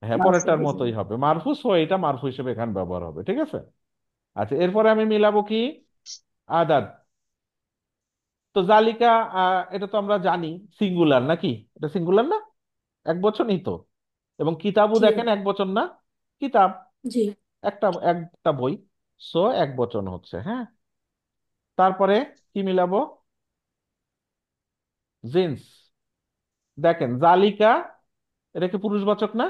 Speaker 1: হ্যাঁ,
Speaker 7: মারফু
Speaker 1: পরেরটার
Speaker 7: হয়ে যাবে।
Speaker 1: মতোই হবে মারফু, সো এটা মারফু হিসেবে এখানে ব্যবহার হবে, ঠিক আছে? আচ্ছা, এরপরে আমি মিলাবো কি? আদাদ। তো জালিকা, এটা তো আমরা জানি সিঙ্গুলার নাকি? এটা সিঙ্গুলার না? এক বচনই তো। এবং কিতাবও
Speaker 5: জি
Speaker 1: দেখেন এক বচন না? কিতাব
Speaker 5: জি।
Speaker 1: একটা একটা বই, সো এক বচন হচ্ছে, হ্যাঁ। তারপরে কি মিলাবো? জিন্স। দেখেন জালিকা, এটা কি পুরুষবাচক না?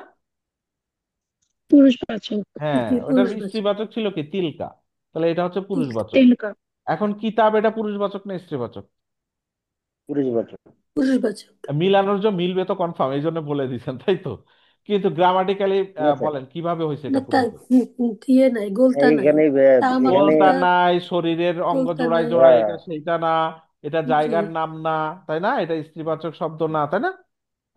Speaker 3: পুরুষবাচক।
Speaker 1: হ্যাঁ,
Speaker 5: জি,
Speaker 1: ওটার
Speaker 5: পুরুষবাচক।
Speaker 1: স্ত্রীবাচক ছিল কি? তিলকা। তাহলে এটা হচ্ছে পুরুষবাচক।
Speaker 3: তিলকা।
Speaker 1: এখন কিতাব, এটা পুরুষবাচক না স্ত্রীবাচক?
Speaker 2: পুরুষবাচক।
Speaker 5: পুরুষবাচক।
Speaker 1: মিলানোর জন্য মিলবে তো কনফার্ম, এই জন্য বলে দিচ্ছেন, তাই তো? কিন্তু গ্রামাটিক্যালি
Speaker 2: না স্যার,
Speaker 1: বলেন কিভাবে হয়েছে
Speaker 5: না
Speaker 1: এটা
Speaker 5: তাই
Speaker 1: পুরুষবাচক?
Speaker 5: দিয়ে নাই, গোলতা নাই।
Speaker 2: এইখানে
Speaker 5: তা আমার
Speaker 2: এখানে
Speaker 1: গোলতা
Speaker 5: একটা
Speaker 1: নাই, শরীরের অঙ্গ
Speaker 5: গোলতা
Speaker 1: জোড়ায়
Speaker 5: নাই।
Speaker 1: জোড়ায়, এটা সেইটা না। এটা
Speaker 5: জি
Speaker 1: জায়গার নাম না, তাই না? এটা স্ত্রীবাচক শব্দ না, তাই না?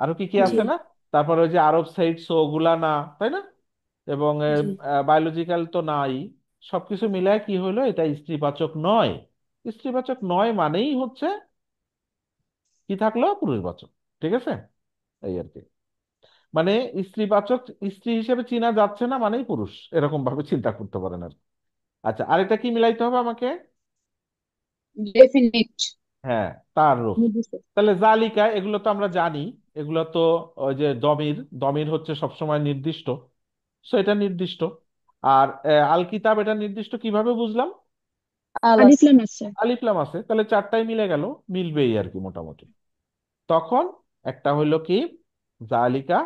Speaker 1: আরো কি কি
Speaker 5: জি
Speaker 1: আছে না? তারপরে ওই যে আরব সাইটস ওগুলা না, তাই না? এবং
Speaker 5: জি।
Speaker 1: বায়োলজিক্যাল তো নাই। সবকিছু মিলায় কি হলো? এটা স্ত্রীবাচক নয়। স্ত্রীবাচক নয় মানেই হচ্ছে কি থাকলো? পুরুষবাচক। ঠিক আছে, এই আর কি। মানে স্ত্রীবাচক, স্ত্রী হিসেবে চেনা যাচ্ছে না মানেই পুরুষ, এরকম ভাবে চিন্তা করতে পারেন আর কি। আচ্ছা, আরেকটা কি মিলাইতে হবে আমাকে?
Speaker 7: ডেফিনিট।
Speaker 1: হ্যাঁ, তার রূপ। তাহলে জালিকা, এগুলো তো আমরা জানি। এগুলো তো ওই যে দমির, দমির হচ্ছে সবসময় নির্দিষ্ট, সো এটা নির্দিষ্ট। আর আল কিতাব, এটা নির্দিষ্ট কিভাবে বুঝলাম?
Speaker 7: আলাস।
Speaker 3: আলিফ লাম আছে।
Speaker 1: আলিফ লাম আছে, তাহলে চারটাই মিলে গেল, মিলবেই আর কি মোটামুটি। তখন একটা হইলো কি? জালিকা।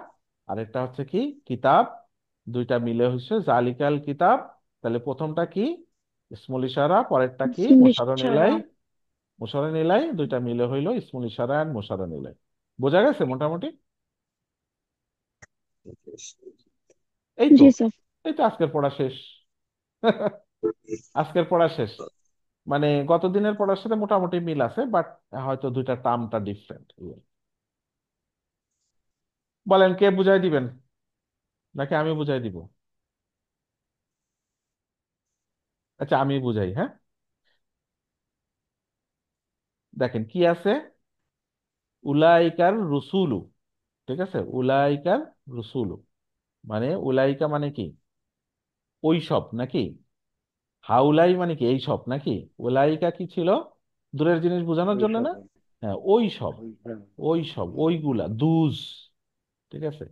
Speaker 1: আরেকটা হচ্ছে কি? কিতাব। দুইটা মিলে হচ্ছে জালিকাল কিতাব। তাহলে প্রথমটা কি? ইসমুল ইশারা, পরেরটা কি?
Speaker 3: ইসমুল
Speaker 1: মুশাররুন
Speaker 3: ইশারা।
Speaker 1: ইলাই। মুশাররুন ইলাই, দুইটা মিলে হইলো ইসমুল ইশারা আর মুশাররুন ইলাই। বোঝা গেছে মোটামুটি? এই তো।
Speaker 3: জি স্যার।
Speaker 1: এই তো আজকের পড়া শেষ। আজকের পড়া শেষ। মানে গত দিনের পড়ার সাথে মোটামুটি মিল আছে, বাট হয়তো দুইটা টার্মটা ডিফারেন্ট। বলেন, কে বুঝাই দিবেন নাকি আমি বুঝাই দিব? আচ্ছা, আমি বুঝাই, হ্যাঁ। দেখেন কি আছে? উলাইকার রসুলু। ঠিক আছে, উলাইকার রসুলু। মানে উলাইকা মানে কি? ওই সব নাকি? হাউলাই মানে কি? এই সব নাকি? উলাইকা কি ছিল? দূরের জিনিস বোঝানোর জন্য
Speaker 2: ওইসব।
Speaker 1: না? হ্যাঁ, ওই সব।
Speaker 2: ওইসব।
Speaker 1: ওই সব, ওইগুলা, দুজ। ঠিক আছে।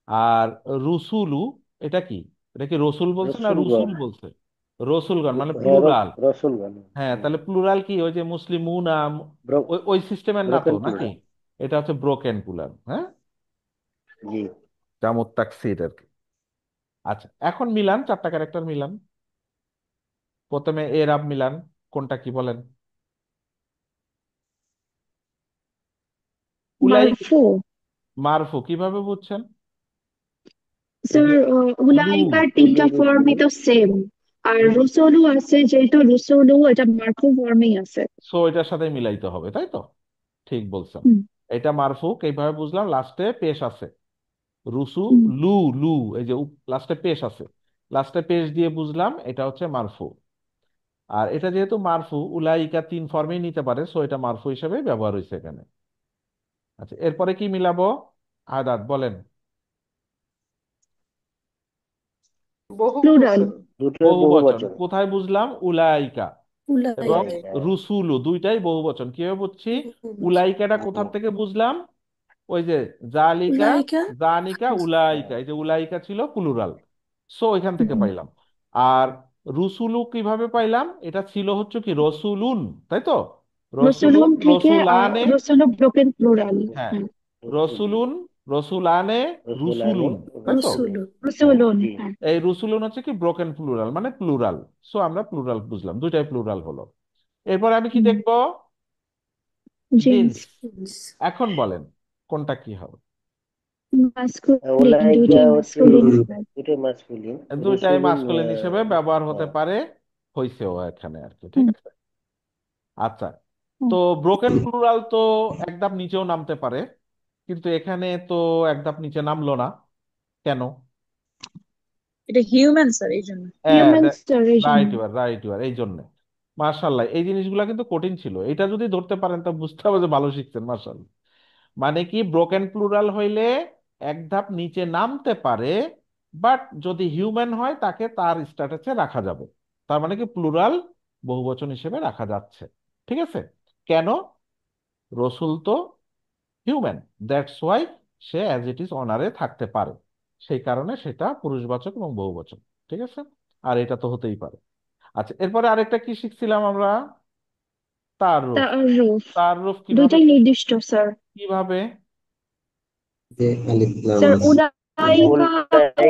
Speaker 1: আর রসুলু, এটা কি? এটা কি রসুল বলছে না
Speaker 2: রসুলগণ।
Speaker 1: রসুল বলছে? রসুলগণ মানে
Speaker 2: হ্যাঁ,
Speaker 1: প্লুরাল।
Speaker 2: রসুলগণ।
Speaker 1: হ্যাঁ,
Speaker 2: হুম।
Speaker 1: তাহলে প্লুরাল কি? ওই যে মুসলিমুনা, ওই ওই সিস্টেমের না তো
Speaker 2: ব্রোকেন
Speaker 1: নাকি?
Speaker 2: প্লুরাল।
Speaker 1: এটা হচ্ছে ব্রোকেন প্লুরাল, হ্যাঁ।
Speaker 2: জি।
Speaker 1: জামুত তাকসির আর কি। আচ্ছা, এখন মিলান, চারটা ক্যারেক্টার মিলান। প্রথমে এরাব মিলান। কোনটা কি বলেন? উলাই।
Speaker 3: মারফু।
Speaker 1: মারফু কিভাবে বুঝছেন? এই যে
Speaker 3: স্যার,
Speaker 1: লু।
Speaker 3: উলাইকার
Speaker 2: উলু
Speaker 3: তিনটা
Speaker 2: রসুল।
Speaker 3: ফর্মই তো সেম। আর রুসুলু আছে, যেহেতু রুসুলু এটা মারফু ফর্মেই আছে।
Speaker 1: সো এটার সাথে মিলাইতে হবে, তাই তো? ঠিক বলছেন।
Speaker 3: হুম।
Speaker 1: এটা মারফুক এইভাবে বুঝলাম, লাস্টে পেশ আছে। রুসু,
Speaker 3: হুম।
Speaker 1: লু, লু, এই যে লাস্টে পেশ আছে। লাস্টে পেশ দিয়ে বুঝলাম এটা হচ্ছে মারফু। আর এটা যেহেতু মারফু, উলাইকা তিন ফর্মেই নিতে পারে, সো এটা মারফু হিসেবে ব্যবহার হয়েছে এখানে। আচ্ছা, এরপরে কি মিলাবো? আদাত বলেন।
Speaker 4: বহু
Speaker 3: প্লুরাল।
Speaker 4: বচন।
Speaker 2: দুটোই
Speaker 1: বহু
Speaker 2: বহু
Speaker 1: বচন
Speaker 2: বচন।
Speaker 1: কোথায় বুঝলাম? উলাইকা এবং
Speaker 5: উলাইকা
Speaker 2: উলাইকা।
Speaker 1: রুসুলু দুইটাই বহু বচন। কিভাবে বুঝছি? উলাইকাটা কোথা থেকে বুঝলাম? ওই যে জালিকা,
Speaker 5: উলাইকা
Speaker 1: জানিকা, উলাইকা, এই যে উলাইকা ছিল প্লুরাল, সো এখান থেকে পাইলাম। আর রুসুলু কিভাবে পাইলাম? এটা ছিল হচ্ছে কি রসুলুন, তাই তো? রসুলুন,
Speaker 3: রসুলুন থেকে
Speaker 1: রসুলানে।
Speaker 3: রসুল ব্রোকেন প্লুরাল।
Speaker 1: হ্যাঁ,
Speaker 3: হ্যাঁ,
Speaker 2: রসুল,
Speaker 1: রসুলুন, রসুলানে,
Speaker 2: রসুলানে,
Speaker 1: রুসুলুন, তাই তো?
Speaker 2: রসুল।
Speaker 5: রসুল
Speaker 1: হ্যাঁ,
Speaker 3: রসুলুন।
Speaker 2: জি।
Speaker 3: হ্যাঁ।
Speaker 1: এই রুসুলুন হচ্ছে কি ব্রোকেন প্লুরাল, মানে প্লুরাল। সো আমরা প্লুরাল বুঝলাম, দুইটাই প্লুরাল হলো। এরপর আমি কি দেখবো?
Speaker 3: জিন্স।
Speaker 1: জিন্স। এখন বলেন কোনটা কি হবে?
Speaker 3: মাস্কুলিন,
Speaker 2: উলাইকা
Speaker 3: দুইটাই
Speaker 2: হচ্ছে
Speaker 3: মাস্কুলিন।
Speaker 2: দুটোই মাসকুলিন।
Speaker 1: দুইটাই
Speaker 2: রসুলুন
Speaker 1: মাস্কুলিন হিসেবে ব্যবহার হতে
Speaker 2: হ্যাঁ।
Speaker 1: পারে, হইছেও এখানে আর কি, ঠিক আছে। আচ্ছা, তো ব্রোকেন প্লুরাল তো এক ধাপ নিচেও নামতে পারে, কিন্তু এখানে তো এক ধাপ নিচে নামলো না, কেন?
Speaker 7: এটা হিউম্যান স্যার এই জন্য।
Speaker 1: হ্যাঁ,
Speaker 3: হিউম্যান জন্য।
Speaker 1: রাইট ইউর, রাইট ইউর, এই জন্য। মার্শাল্লাহ, এই জিনিসগুলো কিন্তু কঠিন ছিল, এটা যদি ধরতে পারেন তা বুঝতে হবে যে ভালো শিখছেন। মার্শাল্লাহ, মানে কি ব্রোকেন প্লুরাল হইলে এক ধাপ নিচে নামতে পারে, বাট যদি হিউম্যান হয় তাকে তার স্ট্যাটাসে রাখা যাবে। তার মানে কি প্লুরাল বহুবচন হিসেবে রাখা যাচ্ছে, ঠিক আছে। কেন? রসুল তো human, that's why say as it is অনারে থাকতে পারে, সেই কারণে সেটা পুরুষবাচক এবং বহুবচন, ঠিক আছে। আর এটা তো হতেই পারে। আচ্ছা, এরপরে আরেকটা কি শিখছিলাম আমরা? তাররুফ।
Speaker 3: তাআররুফ।
Speaker 1: তাররুফ কিভাবে
Speaker 3: দুইটাই নির্দিষ্ট স্যার।
Speaker 1: কিভাবে?
Speaker 8: যে আলিফ লাম
Speaker 3: স্যার
Speaker 8: আছে।
Speaker 3: উলাইকা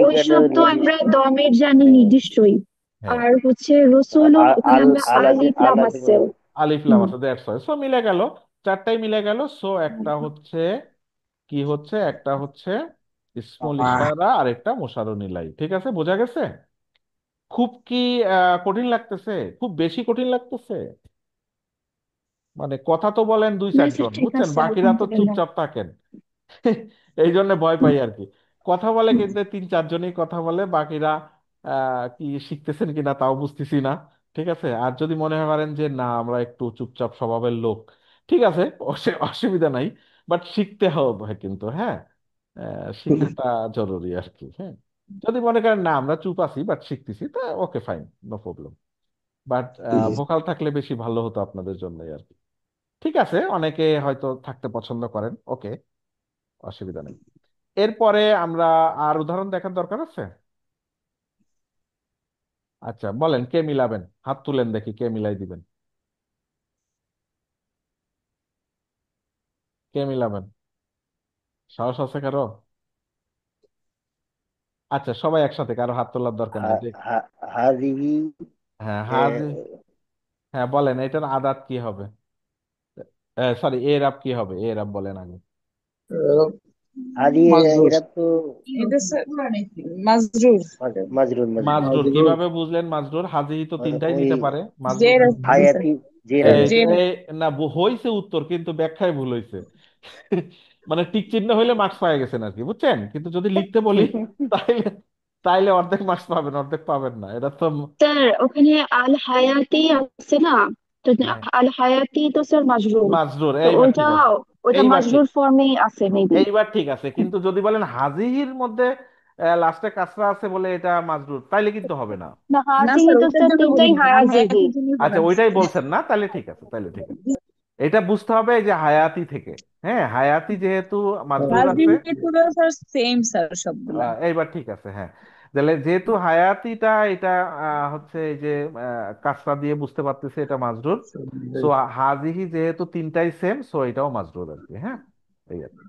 Speaker 3: ওইসব
Speaker 2: উলাইকাটাও
Speaker 3: তো আমরা
Speaker 2: নির্দিষ্ট।
Speaker 3: দমের জানি
Speaker 2: হ্যাঁ।
Speaker 3: নির্দিষ্টই।
Speaker 1: হ্যাঁ,
Speaker 3: আর হচ্ছে রসুল, ওখানে আমরা
Speaker 2: আলাদা
Speaker 3: আলিফ লাম
Speaker 2: আলাদা
Speaker 3: আছে।
Speaker 2: করে।
Speaker 1: আলিফ লাম
Speaker 3: হুম।
Speaker 1: আছে, দ্যাটস ওয়াই, সো মিলে গেল, চারটাই মিলে গেল। সো একটা হচ্ছে কি হচ্ছে, একটা হচ্ছে ইসমুল ইশারা আর একটা মুশারুনিলাই, ঠিক আছে, বোঝা গেছে? খুব কি কঠিন লাগতেছে? খুব বেশি কঠিন লাগতেছে? মানে কথা তো বলেন দুই
Speaker 3: না স্যার,
Speaker 1: চারজন,
Speaker 3: ঠিক
Speaker 1: বুঝছেন,
Speaker 3: আছে,
Speaker 1: বাকিরা তো
Speaker 3: আলহামদুলিল্লাহ।
Speaker 1: চুপচাপ থাকেন। এই জন্য ভয় পাই আর কি। কথা বলে কিন্তু তিন চারজনই কথা বলে, বাকিরা কি শিখতেছেন কিনা তাও বুঝতেছি না, ঠিক আছে। আর যদি মনে করেন যে না আমরা একটু চুপচাপ স্বভাবের লোক, ঠিক আছে, অসুবিধা নাই, বাট শিখতে হবে কিন্তু, হ্যাঁ, শিখাটা জরুরি আর কি, হ্যাঁ। যদি মনে করেন না আমরা চুপ আছি বাট শিখতেছি, তা okay fine, no problem. But vocal থাকলে বেশি ভালো হতো আপনাদের জন্যই আর কি। ঠিক আছে, অনেকে হয়তো থাকতে পছন্দ করেন, ওকে, অসুবিধা নেই। এরপরে আমরা আর উদাহরণ দেখার দরকার আছে। আচ্ছা বলেন, কে মিলাবেন? হাত তুলেন দেখি, কে মিলাই দিবেন? কে মিলাবেন? সাহস আছে কারো? আচ্ছা, সবাই একসাথে, কারো হাত তোলার দরকার নেই, দেখ।
Speaker 2: হাদিহি।
Speaker 1: হ্যাঁ, হাজি। হ্যাঁ বলেন, এটার আদাত কি হবে? সরি, এরাব কি হবে? এরাব বলেন আগে।
Speaker 2: হাদি
Speaker 8: মাজরুর।
Speaker 2: এরা তো
Speaker 7: এটা স্যার মাজরুর।
Speaker 2: মাজরুর মাজরুর।
Speaker 1: মাজরুর
Speaker 8: মাজরুর
Speaker 1: কিভাবে বুঝলেন? মাজরুর হাজি তো তিনটাই
Speaker 2: ওই
Speaker 1: নিতে পারে, মাজরুর
Speaker 7: জের
Speaker 1: কিভাবে?
Speaker 7: আসছে স্যার।
Speaker 2: হায়াতি জের
Speaker 1: এই
Speaker 2: আছে।
Speaker 7: জের।
Speaker 1: এই না, হইছে উত্তর, কিন্তু ব্যাখ্যায় ভুল হইছে। মানে টিক চিহ্ন হইলে মার্কস পাই গেছেন আর কি, বুঝছেন, কিন্তু যদি লিখতে বলি তাইলে তাইলে অর্ধেক মার্কস পাবেন, অর্ধেক পাবেন না, এটা তো।
Speaker 3: স্যার ওখানে আল হায়াতি আছে না, তো
Speaker 1: হ্যাঁ,
Speaker 3: আল হায়াতি তো স্যার মাজরুর।
Speaker 1: মাজরুর,
Speaker 3: তো
Speaker 1: এইবার
Speaker 3: ওইটা
Speaker 1: ঠিক আছে,
Speaker 3: ওইটা
Speaker 1: এইবার ঠিক,
Speaker 3: মাজরুর ফর্মে আছে মেবি।
Speaker 1: এইবার ঠিক আছে। কিন্তু যদি বলেন হাজিহির মধ্যে লাস্টে কাসরা আছে বলে এটা মাজরুর, তাইলে কিন্তু হবে না।
Speaker 3: না,
Speaker 7: না
Speaker 3: হাজিহি
Speaker 7: স্যার
Speaker 3: তো
Speaker 7: ওইটার
Speaker 3: স্যার
Speaker 7: জন্য
Speaker 3: তিনটাই
Speaker 7: বলিনি, আর
Speaker 3: হায়াজিহি।
Speaker 7: হায়াতের জন্য বলা
Speaker 1: আচ্ছা,
Speaker 7: হয়েছে।
Speaker 1: ওইটাই বলছেন না, তাহলে ঠিক আছে, তাহলে ঠিক আছে। এটা বুঝতে হবে এই যে হায়াতি থেকে, হ্যাঁ, হায়াতি যেহেতু মাজরুর আছে।
Speaker 7: হাজির পুরো স্যার সেম স্যার সবগুলা।
Speaker 1: এইবার ঠিক আছে, হ্যাঁ। তাহলে যেহেতু হায়াতিটা এটা হচ্ছে এই যে কাসরা দিয়ে বুঝতে পারতেছে এটা মাজরুর, সো হাজিহি যেহেতু তিনটাই সেম, সো এটাও মাজরুর আর কি, হ্যাঁ, এই আর কি।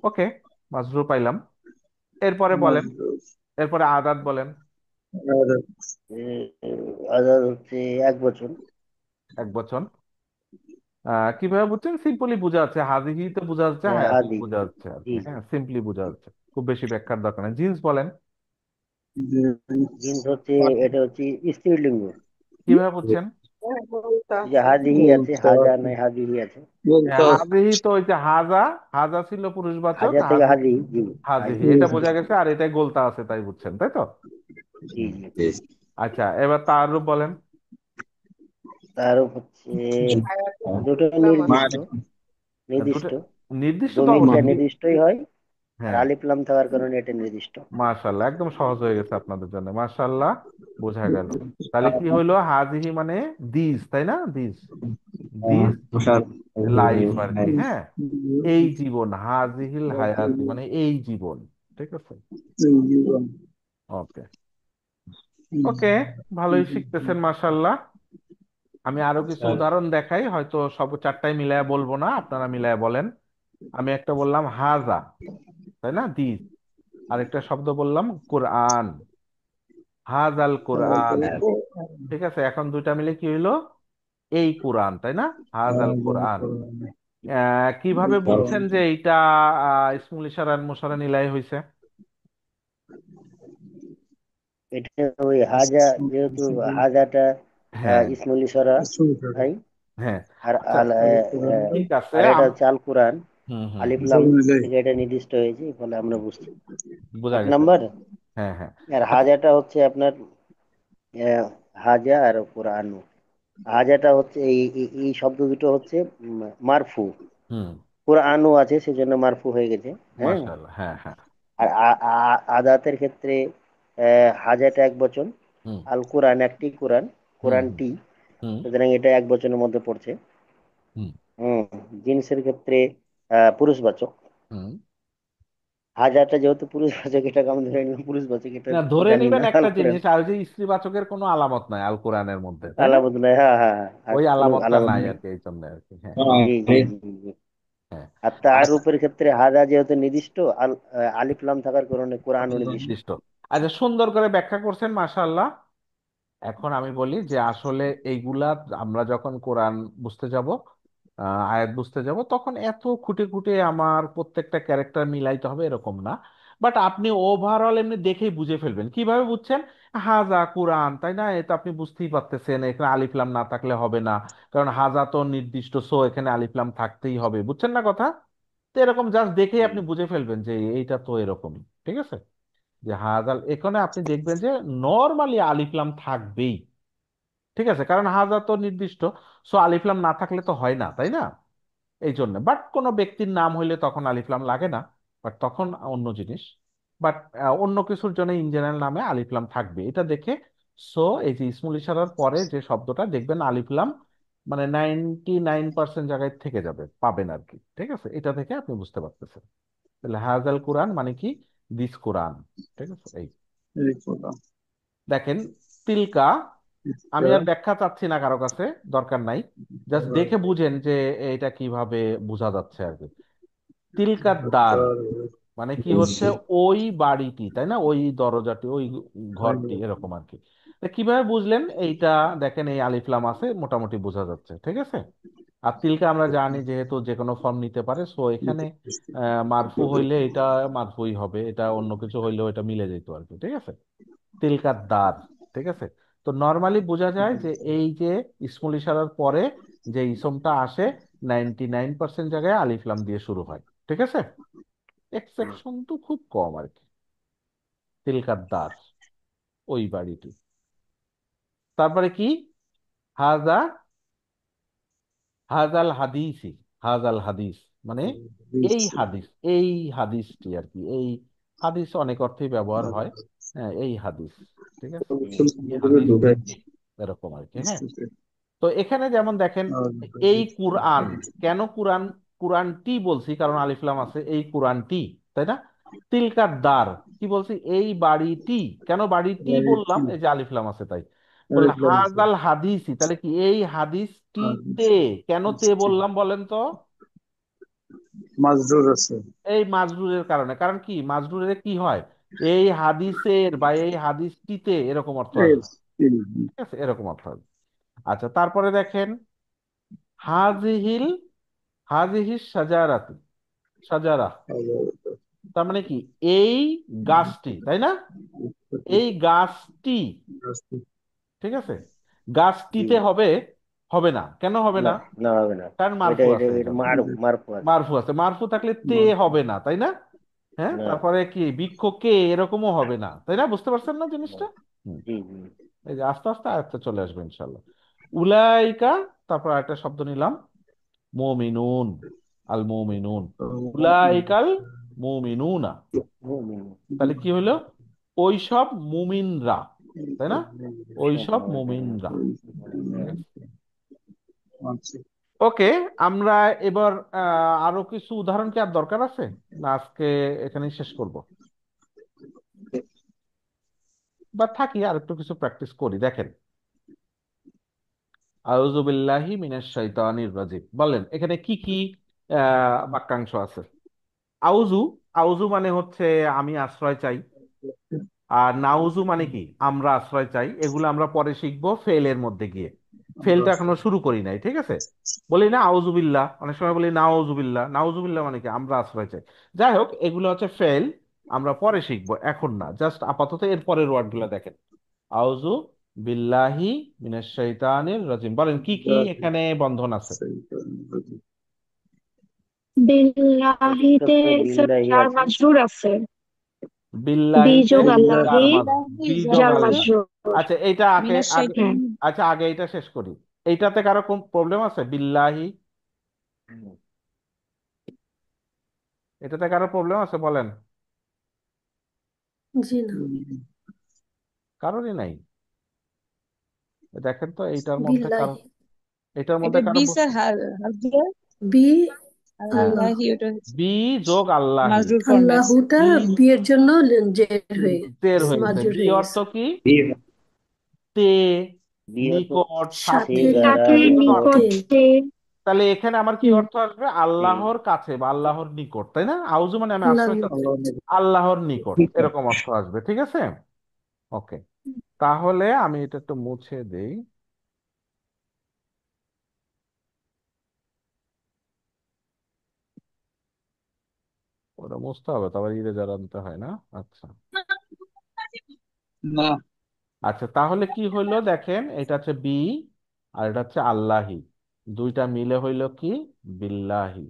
Speaker 1: ওকে, মাজরুর পাইলাম। এরপরে বলেন,
Speaker 8: মাজরুর।
Speaker 1: এরপরে আদাত বলেন।
Speaker 8: আর
Speaker 2: আজাদ হচ্ছে এক বছর।
Speaker 1: এক বচন। কিভাবে বুঝছেন? সিম্পলি বোঝা যাচ্ছে, হাজিহি তো বোঝা যাচ্ছে, হায়াতি
Speaker 2: হাদি।
Speaker 1: বোঝা যাচ্ছে আর
Speaker 2: জি
Speaker 1: কি,
Speaker 2: জি।
Speaker 1: হ্যাঁ, সিম্পলি বোঝা যাচ্ছে, খুব বেশি ব্যাখ্যার দরকার নেই। জিন্স বলেন।
Speaker 2: জিন্স হচ্ছে এটা হচ্ছে স্ত্রীলিঙ্গ।
Speaker 1: কিভাবে বুঝছেন?
Speaker 4: বলতা
Speaker 2: এই যে
Speaker 4: আছে।
Speaker 2: হাদিহি আছে,
Speaker 8: বলতে
Speaker 2: হাজা নাই হাদিহি আছে।
Speaker 8: বলতে
Speaker 1: হাজিহি তো ওই যে হাজা, হাজা ছিল পুরুষবাচক,
Speaker 2: হাজা থেকে
Speaker 1: হাজি,
Speaker 2: হাদি। জি।
Speaker 1: হাজিহি,
Speaker 2: হাজি।
Speaker 1: এটা বোঝা গেছে, আর এটাই গোলতা আছে তাই বুঝছেন, তাই তো?
Speaker 2: জি জি।
Speaker 1: আচ্ছা, এবার তাররূপ বলেন।
Speaker 2: তার হচ্ছে
Speaker 4: হায়াতুল
Speaker 2: দুটো
Speaker 4: ইসলাম আছে।
Speaker 2: নির্দিষ্ট।
Speaker 1: দুটো
Speaker 2: নির্দিষ্ট।
Speaker 1: নির্দিষ্ট তো
Speaker 2: জমিটা
Speaker 1: অবশ্যই
Speaker 2: নির্দিষ্টই হয়, আর
Speaker 1: হ্যাঁ,
Speaker 2: আলিফ লাম থাকার কারণে এটা নির্দিষ্ট।
Speaker 1: মাশাল্লাহ, একদম সহজ হয়ে গেছে আপনাদের জন্য, মাশাল্লাহ, বোঝা গেল। তাহলে কি হইলো, হাজিহি মানে দিস, তাই না? দিস, দিস
Speaker 8: مشار
Speaker 1: লাইফ আর কি, হ্যাঁ, এই জীবন, হাজিহিল হায়াতি মানে এই জীবন। ঠিক আছে, ওকে, ওকে, ভালোই শিখতেছেন মাশাল্লাহ। আমি আরো কিছু উদাহরণ দেখাই, হয়তো সব চারটায় মিলায়া বলবো না, আপনারা মিলায়া বলেন। আমি একটা বললাম হাজা, তাই না, দিস। আরেকটা শব্দ বললাম কোরআন, হাজাল কোরআন। ঠিক আছে, এখন দুইটা মিলে কি হইলো, এই কোরআন, তাই না, হাজাল কোরআন। কিভাবে বুঝছেন যে এইটা ইসমুল ইশারা মুশারা নিলাই হয়েছে?
Speaker 2: এটা ওই হাজা, যেহেতু হাজাটা
Speaker 1: হ্যাঁ,
Speaker 2: ইসমুল ইশারা হয়,
Speaker 1: হ্যাঁ,
Speaker 2: আর
Speaker 1: আচ্ছা, ঠিক আছে,
Speaker 2: আর এটা হচ্ছে আল কোরআন,
Speaker 1: হুম হুম
Speaker 2: আলিফ
Speaker 1: হুম,
Speaker 2: লাম থেকে এটা নির্দিষ্ট হয়েছে, ফলে আমরা বুঝছি।
Speaker 1: বোঝা
Speaker 2: এক
Speaker 1: গেছে।
Speaker 2: নাম্বার।
Speaker 1: হ্যাঁ হ্যাঁ,
Speaker 2: আর
Speaker 1: আচ্ছা,
Speaker 2: হাজাটা হচ্ছে আপনার আহ, হাজা আর কোরআন। হাজাটা হচ্ছে এই শব্দ দুটো হচ্ছে মারফু,
Speaker 1: হুম,
Speaker 2: কোরআনও আছে সেজন্য মারফু হয়ে গেছে। হ্যাঁ।
Speaker 1: মাশাআল্লাহ, হ্যাঁ হ্যাঁ,
Speaker 2: আর আদাতের ক্ষেত্রে হাজাটা এক বচন,
Speaker 1: হুম
Speaker 2: আল কোরআন একটি কোরআন,
Speaker 1: হুম হুম
Speaker 2: কোরআনটি,
Speaker 1: হুম
Speaker 2: সুতরাং এটা এক বচনের মধ্যে পড়ছে।
Speaker 1: হুম
Speaker 2: হুম। জিন্সের ক্ষেত্রে পুরুষবাচক,
Speaker 1: হুম।
Speaker 2: হাজারটা যেহেতু পুরুষবাচক, এটাকে আমি ধরে নিলাম পুরুষবাচক, এটা
Speaker 1: না, ধরে
Speaker 2: জানি
Speaker 1: নিবেন
Speaker 2: না
Speaker 1: একটা
Speaker 2: আল কোরআন।
Speaker 1: জিনিস, আর ওই যে স্ত্রীবাচকের কোনো আলামত নাই আল কোরআনের মধ্যে, তাই না?
Speaker 2: আলামত নাই, হ্যাঁ হ্যাঁ হ্যাঁ, আর
Speaker 1: ওই
Speaker 2: কোনো
Speaker 1: আলামতটা
Speaker 2: আলামত
Speaker 1: নাই
Speaker 2: নেই।
Speaker 1: আর কি, এই জন্য আর কি, হ্যাঁ
Speaker 2: জি জি জি জি।
Speaker 1: হ্যাঁ।
Speaker 2: আর তার
Speaker 1: আর
Speaker 2: রূপের ক্ষেত্রে হাজা যেহেতু নির্দিষ্ট, আলিফ লাম থাকার কারণে কোরআনও নির্দিষ্ট।
Speaker 1: নির্দিষ্ট। আচ্ছা, সুন্দর করে ব্যাখ্যা করছেন মাশাআল্লাহ। এখন আমি বলি যে আসলে এইগুলা আমরা যখন কোরআন বুঝতে যাব, আয়াত বুঝতে যাব, তখন এত খুঁটে খুঁটে আমার প্রত্যেকটা ক্যারেক্টার মিলাইতে হবে এরকম না। বাট আপনি ওভারঅল এমনি দেখেই বুঝে ফেলবেন। কিভাবে বুঝছেন? হাজা কোরআন, তাই না, এটা আপনি বুঝতেই পারতেছেন, এখানে আলিফলাম না থাকলে হবে না, কারণ হাজা তো নির্দিষ্ট, সো এখানে আলিফলাম থাকতেই হবে, বুঝছেন না কথা? তো এরকম জাস্ট দেখেই আপনি বুঝে ফেলবেন যে এইটা তো এরকমই। ঠিক আছে, যে হাজাল এখানে আপনি দেখবেন যে নর্মালি আলিফলাম থাকবেই। ঠিক আছে, কারণ হাজা তো নির্দিষ্ট, সো আলিফলাম না থাকলে তো হয় না, তাই না? এই জন্য, বাট কোনো ব্যক্তির নাম হইলে তখন আলিফলাম লাগে না, বাট তখন অন্য জিনিস। বাট অন্য কিছুর জন্য ইন জেনারেল নামে আলিফলাম থাকবে, এটা দেখে। সো এই যে ইসমুল ইশারার পরে যে শব্দটা দেখবেন আলিফলাম, মানে 99% জায়গায় থেকে যাবে, পাবেন আর কি। ঠিক আছে, এটা থেকে আপনি বুঝতে পারতেছেন। তাহলে হাজাল কোরআন মানে কি, দিস কোরআন। ঠিক আছে, এই দেখেন, তিলকা, আমি আর ব্যাখ্যা চাচ্ছি না কারো কাছে, দরকার নাই, জাস্ট দেখে বুঝেন যে এটা কিভাবে বোঝা যাচ্ছে আর কি। তিলকার দার মানে কি হচ্ছে, ওই বাড়িটি, তাই না, ওই দরজাটি, ওই ঘরটি, এরকম আর কি। তা কিভাবে বুঝলেন এইটা? দেখেন, এই আলিফলাম আছে, মোটামুটি বোঝা যাচ্ছে। ঠিক আছে, আর তিলকা আমরা জানি যেহেতু যে কোনো ফর্ম নিতে পারে, সো এখানে মারফু হইলে এটা মারফুই হবে, এটা অন্য কিছু হইলেও এটা মিলে যেত আর কি। ঠিক আছে, তিলকার দার। ঠিক আছে, তো নর্মালি বোঝা যায় যে এই যে ইসমুল ইশারার পরে যে ইসমটা আসে, 99% জায়গায় আলিফলাম দিয়ে শুরু হয়। ঠিক আছে, এক্সেপশন তো খুব কম আর কি। তিলকার দার, ওই বাড়িটি। তারপরে কি, হাজা, হাজাল হাদিসি, হাজাল হাদিস মানে এই হাদিস, এই হাদিসটি আর কি। এই হাদিস অনেক অর্থেই ব্যবহার হয়, হ্যাঁ, এই হাদিস। ঠিক আছে, এই হাদিসটি, এরকম আর কি, হ্যাঁ। তো এখানে যেমন দেখেন, এই কুরআন, কেন কুরআন, কুরআনটি বলছি কারণ আলিফলাম আছে, এই কুরআনটি, তাই না? তিলকার দার, কি বলছি, এই বাড়িটি, কেন বাড়িটি বললাম, এই যে আলিফলাম আছে তাই বললাম। হাজাল হাদিসি, তাহলে কি এই হাদিসটিতে, কেন তে বললাম বলেন তো? এই মাজরুরের কারণে। কারণ কি, মাজরুরের কি হয়, এই হাদিসের বা এই হাদিসটিতে, এরকম অর্থ আসবে। ঠিক আছে, এরকম অর্থ আসবে। আচ্ছা, তারপরে দেখেন, হাজিহিল, হাজিহিস সাজারাতু, সাজারা, তার মানে কি, এই গাছটি, তাই না, এই গাছটি। ঠিক আছে,
Speaker 2: জি।
Speaker 1: গাছটিতে হবে, হবে না, কেন হবে
Speaker 2: না,
Speaker 1: না?
Speaker 2: না হবে না।
Speaker 1: কারণ
Speaker 2: এটা
Speaker 1: মারফু
Speaker 2: এটা
Speaker 1: আছে এই
Speaker 2: এটা
Speaker 1: জন্য।
Speaker 2: মারফু আছে।
Speaker 1: মারফু আছে, মারফু থাকলে তে হবে না, তাই না? হ্যাঁ,
Speaker 2: না।
Speaker 1: তারপরে কি, বৃক্ষ কে, এরকমও হবে না, তাই না? বুঝতে পারছেন না
Speaker 2: না।
Speaker 1: জিনিসটা? হুম,
Speaker 2: জি জি।
Speaker 1: এই যে আস্তে আস্তে আয়ত্তে চলে আসবে ইনশাল্লাহ। উলাইকা, তারপর একটা শব্দ নিলাম, মুমিনুন, আল মুমিনুন, উলাইকাল মুমিনুনা।
Speaker 2: মুমিন।
Speaker 1: তাহলে কি হলো? ওই সব মুমিনরা, তাই না? ওই সব মুমিনরা। ওকে, আমরা এবার আরো কিছু উদাহরণ কি আর দরকার আছে, না আজকে এখানেই শেষ করব? বা থাকি আর একটু কিছু প্র্যাকটিস করি। দেখেন, আউযু বিল্লাহি মিনাশ শাইতানির রাজিম, বলেন এখানে কি কি বাক্যাংশ আছে? আউযু, আউযু মানে হচ্ছে আমি আশ্রয় চাই। আর নাউজু মানে কি? আমরা আশ্রয় চাই। এগুলো আমরা পরে শিখবো ফেলের মধ্যে গিয়ে। ফেলটা এখনো শুরু করি নাই, ঠিক আছে? বলি না আউজুবিল্লাহ, অনেক সময় বলি নাউজুবিল্লাহ। নাউজুবিল্লাহ মানে কি? আমরা আশ্রয় চাই। যাই হোক, এগুলো হচ্ছে ফেল, আমরা পরে শিখবো, এখন না। জাস্ট আপাতত এর পরের ওয়ার্ড গুলা দেখেন। আউযু বিল্লাহি মিনাশ শাইতানির রাজিম, বলেন কি কি এখানে বন্ধন আছে?
Speaker 2: একটা
Speaker 3: বিল্লাহিতে
Speaker 2: তো
Speaker 3: স্যার
Speaker 2: বিল্লাহি
Speaker 3: জার
Speaker 2: আছে।
Speaker 3: মাজরুর আছে,
Speaker 1: বিল্লাহিতে
Speaker 3: বিযোগ আল্লাহি,
Speaker 1: যার বিযোগ
Speaker 3: জার
Speaker 1: আল্লাহ।
Speaker 3: মাজরুর।
Speaker 1: আচ্ছা, এইটা আগে
Speaker 7: মিনাশ
Speaker 1: আগে
Speaker 7: শাইতান।
Speaker 3: হ্যাঁ,
Speaker 1: আচ্ছা, আগে এটা শেষ করি। এইটাতে কারো কোন প্রবলেম আছে? বিল্লাহি, এটাতে কারো প্রবলেম আছে বলেন?
Speaker 5: জি না,
Speaker 1: কারোরই নাই? দেখেন তো এইটার মধ্যে কারো,
Speaker 5: বিল্লাহি,
Speaker 1: এটার
Speaker 7: এটা
Speaker 1: মধ্যে কারো
Speaker 7: বি স্যার হাফজার।
Speaker 5: বি
Speaker 7: আর
Speaker 1: হ্যাঁ,
Speaker 5: আল্লাহ,
Speaker 7: আল্লাহি ওটা হচ্ছে
Speaker 1: বি যোগ আল্লাহি।
Speaker 7: মাজরুর ফর্মে আছে।
Speaker 5: আল্লাহুটা
Speaker 1: বি
Speaker 5: বিয়ের জন্য জের হয়ে
Speaker 1: তের
Speaker 5: গেছে,
Speaker 1: হয়েছে।
Speaker 5: মাজুর
Speaker 1: বি
Speaker 5: হয়ে
Speaker 1: অর্থ
Speaker 5: গেছে।
Speaker 1: কি?
Speaker 6: বিয়ে
Speaker 1: তে,
Speaker 2: বিহত
Speaker 1: নিকট, সাথে,
Speaker 5: সাথে,
Speaker 2: দ্বারা
Speaker 3: সাথে,
Speaker 1: এগুলো অর্থ।
Speaker 2: নিকট।
Speaker 5: তে,
Speaker 3: নিকটে।
Speaker 1: তাহলে এখানে আমার কি
Speaker 3: হুম,
Speaker 1: অর্থ আসবে?
Speaker 2: এই
Speaker 1: আল্লাহর কাছে বা আল্লাহর নিকট, তাই না? আউযু মানে আমি
Speaker 5: আল্লাহ
Speaker 1: আশ্রয় চাচ্ছি
Speaker 5: নিকট।
Speaker 1: আল্লাহর নিকট, এরকম অর্থ আসবে, ঠিক আছে? ওকে, তাহলে আমি এটা একটু মুছে দেই। ওটা মুছতে হবে, তারপর ইরেজার আনতে হয় না? আচ্ছা।
Speaker 8: না,
Speaker 1: আচ্ছা, তাহলে কি হইলো দেখেন, এটা হচ্ছে বি আর এটা হচ্ছে আল্লাহি, দুইটা মিলে হইলো কি? বিল্লাহি।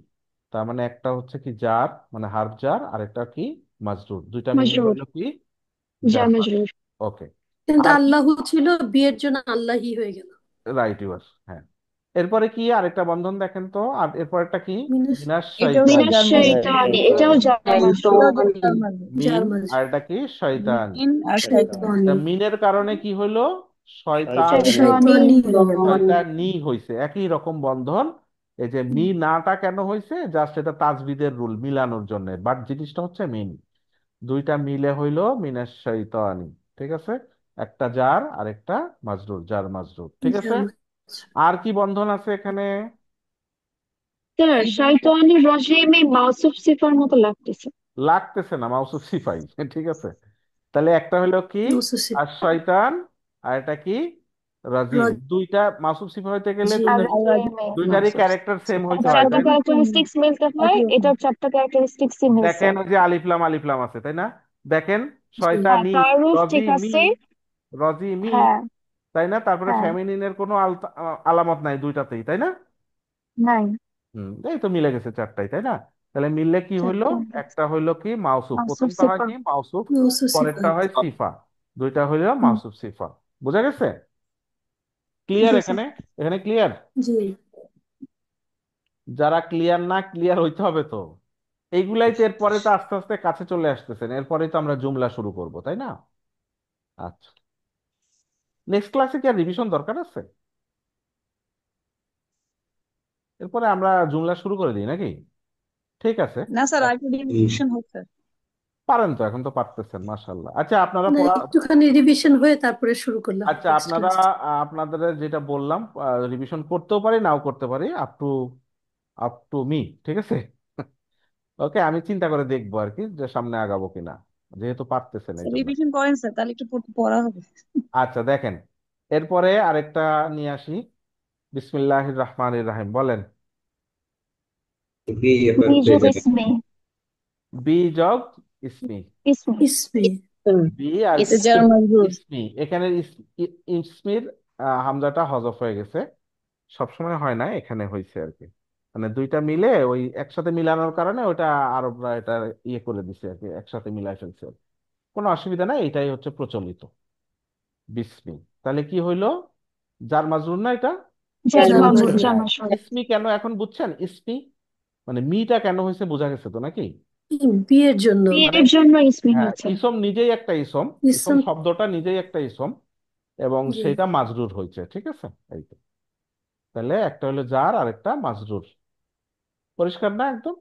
Speaker 1: তার মানে একটা হচ্ছে কি জার, মানে হার্ফ জার, আর একটা কি? মাজরুর। দুইটা মিলে
Speaker 3: মাজরুর,
Speaker 1: হইলো কি?
Speaker 3: জার
Speaker 1: জার মাজরুর।
Speaker 3: মাজরুর।
Speaker 1: ওকে।
Speaker 5: কিন্তু
Speaker 1: আর কি?
Speaker 5: আল্লাহু ছিল, বিয়ের জন্য আল্লাহি হয়ে গেল।
Speaker 1: রাইট ইউর, হ্যাঁ। এরপরে কি আরেকটা বন্ধন দেখেন তো, আর এরপরটা কি?
Speaker 5: মিনাস,
Speaker 1: মিনাশ
Speaker 7: এটা হচ্ছে
Speaker 1: শয়তানি।
Speaker 3: মিনাশ
Speaker 7: জার মাজরুর।
Speaker 2: মিনাশ
Speaker 3: শাইতানি, এটাও
Speaker 2: শাইতানি।
Speaker 3: জার মাজরুর।
Speaker 7: এটাও জার মাজরুর।
Speaker 1: মিন,
Speaker 5: যার
Speaker 1: আর
Speaker 5: মাঝে
Speaker 1: এটা কি? শয়তানি।
Speaker 7: মিন আর শয়তান।
Speaker 1: তা
Speaker 5: শয়তানি,
Speaker 1: মিনের কারণে কি হইলো? শয়তান,
Speaker 2: শয়তানি।
Speaker 3: শয়তানি।
Speaker 5: শয়তানি হয়ে গেল।
Speaker 1: শয়তানি হইছে, একই রকম বন্ধন। এই যে মি নাটা কেন হইছে? জাস্ট এটা তাজবিদের রুল, মিলানোর জন্য, বাট জিনিসটা হচ্ছে মিন। দুইটা মিলে হইলো মিনাশ শয়তানি, ঠিক আছে? একটা জার আর একটা মাজরুর, জার মাজরুর, ঠিক আছে?
Speaker 5: যার মাঝে।
Speaker 1: আর কি বন্ধন আছে এখানে?
Speaker 3: স্যার শয়তানির রজিমে মাউসুফ সিফার মতো লাগতেছে।
Speaker 1: লাগতেছে না, মাউসুফ সিফাই ঠিক আছে। তাহলে একটা হলো কি?
Speaker 5: নৌসুসি,
Speaker 1: আর শয়তান, আর এটা কি? রাজিম। দুইটা মাউসুফ সিফা হইতে গেলে
Speaker 5: রাজিম,
Speaker 3: আর
Speaker 1: দুইটা,
Speaker 3: রজিমে
Speaker 1: দুইটারই
Speaker 5: মাউসুফ
Speaker 1: ক্যারেক্টার সেম হইতে হয়,
Speaker 3: চারটা
Speaker 1: তাই না?
Speaker 3: ক্যারেক্টারিস্টিক্স মিলতে হয়,
Speaker 7: একই রকম।
Speaker 3: এটার চারটা ক্যারেক্টারিস্টিক্স মিলছে।
Speaker 1: দেখেন ওই যে আলিফলাম আলিফলাম আছে, তাই না? দেখেন,
Speaker 5: জি,
Speaker 3: হ্যাঁ,
Speaker 1: শয়তানি,
Speaker 3: তারুফ ঠিক
Speaker 1: রজিমি,
Speaker 3: আছে।
Speaker 1: রজিমি,
Speaker 3: হ্যাঁ,
Speaker 1: তাই না? তারপরে
Speaker 3: হ্যাঁ,
Speaker 1: ফেমিনিনের কোনো আলামত নাই দুইটাতেই, তাই না?
Speaker 3: নাই।
Speaker 1: এই তো মিলে গেছে চারটাই, তাই না? তাহলে মিললে কি হইলো?
Speaker 3: চারটা
Speaker 1: একটা হইলো কি? মাউসুফ।
Speaker 3: মাউসুফ
Speaker 1: প্রথমটা হয়
Speaker 3: সিফা।
Speaker 1: কি? মাউসুফ।
Speaker 5: নৌসুসিফা।
Speaker 1: পরেরটা হয় সিফা। দুইটা হইলো
Speaker 3: হুম,
Speaker 1: মাউসুফ সিফা। বোঝা গেছে? ক্লিয়ার
Speaker 5: জি স্যার,
Speaker 1: এখানে? এখানে ক্লিয়ার?
Speaker 5: জি।
Speaker 1: যারা ক্লিয়ার না, ক্লিয়ার হইতে হবে তো। এইগুলাই তো এরপরে তো আস্তে আস্তে কাছে চলে আসতেছেন, এরপরে তো আমরা জুমলা শুরু করব, তাই না? আচ্ছা, নেক্সট ক্লাসে কি আর রিভিশন দরকার আছে? এরপরে আমরা জুমলা শুরু করে দিই নাকি? ঠিক আছে।
Speaker 7: না স্যার, আগে রিভিশন হচ্ছে।
Speaker 1: পারেন তো, এখন তো পারতেছেন, মাশাল্লাহ। আচ্ছা, আপনারা
Speaker 5: না,
Speaker 1: পড়া,
Speaker 5: একটুখানি রিভিশন হয়ে তারপরে শুরু করলে হবে
Speaker 1: আচ্ছা
Speaker 5: নেক্সট
Speaker 1: আপনারা
Speaker 5: ক্লাস।
Speaker 1: আপনাদের যেটা বললাম, রিভিশন করতেও পারি, নাও করতে পারি, আপ টু মি, ঠিক আছে? ওকে, আমি চিন্তা করে দেখবো আর কি, যে সামনে আগাবো কিনা, যেহেতু পারতেছেন এই জন্য।
Speaker 7: রিভিশন করেন স্যার, তাহলে একটু পড়া হবে।
Speaker 1: আচ্ছা, দেখেন, এরপরে আরেকটা নিয়ে আসি। বিসমিল্লাহির রহমানির রহিম, বলেন।
Speaker 8: বি এবার পেয়ে
Speaker 3: বিযোগ
Speaker 8: যাবেন।
Speaker 3: ইসমে।
Speaker 1: বি জগ ইসমি।
Speaker 3: ইসমে।
Speaker 5: ইসমি,
Speaker 1: বি আর
Speaker 7: এটা জার মাজরুর।
Speaker 1: ইসমি, এখানে ইসমির হামজাটা হযফ হয়ে গেছে। সবসময় হয় না, এখানে হয়েছে আর কি। মানে দুইটা মিলে ওই একসাথে মিলানোর কারণে ওটা আরবরা এটা ইয়ে করে দিছে আর কি, একসাথে মিলাই ফেলছে। কোনো অসুবিধা নাই, এটাই হচ্ছে প্রচলিত। বিসমি। তাহলে কি হইলো? জার মাজরুর না এটা?
Speaker 3: জার
Speaker 5: যার
Speaker 3: মাজরুর,
Speaker 5: মাজরুর,
Speaker 3: জার মাজরুর।
Speaker 1: ইসমি কেন এখন বুঝছেন? ইসমি মানে মিটা কেন হয়েছে বোঝা গেছে তো নাকি?
Speaker 5: বিয়ের জন্য
Speaker 1: মানে
Speaker 3: বিয়ের জন্য ইসমি
Speaker 1: হ্যাঁ,
Speaker 3: হয়েছে।
Speaker 1: ইসম নিজেই একটা ইসম, ইসম
Speaker 5: ইসম।
Speaker 1: শব্দটা নিজেই একটা ইসম, এবং
Speaker 5: জি
Speaker 1: সেটা মাজরুর হয়েছে, ঠিক আছে? এই তো। তাহলে একটা হলো জার আর একটা মাজরুর। পরিষ্কার না একদম?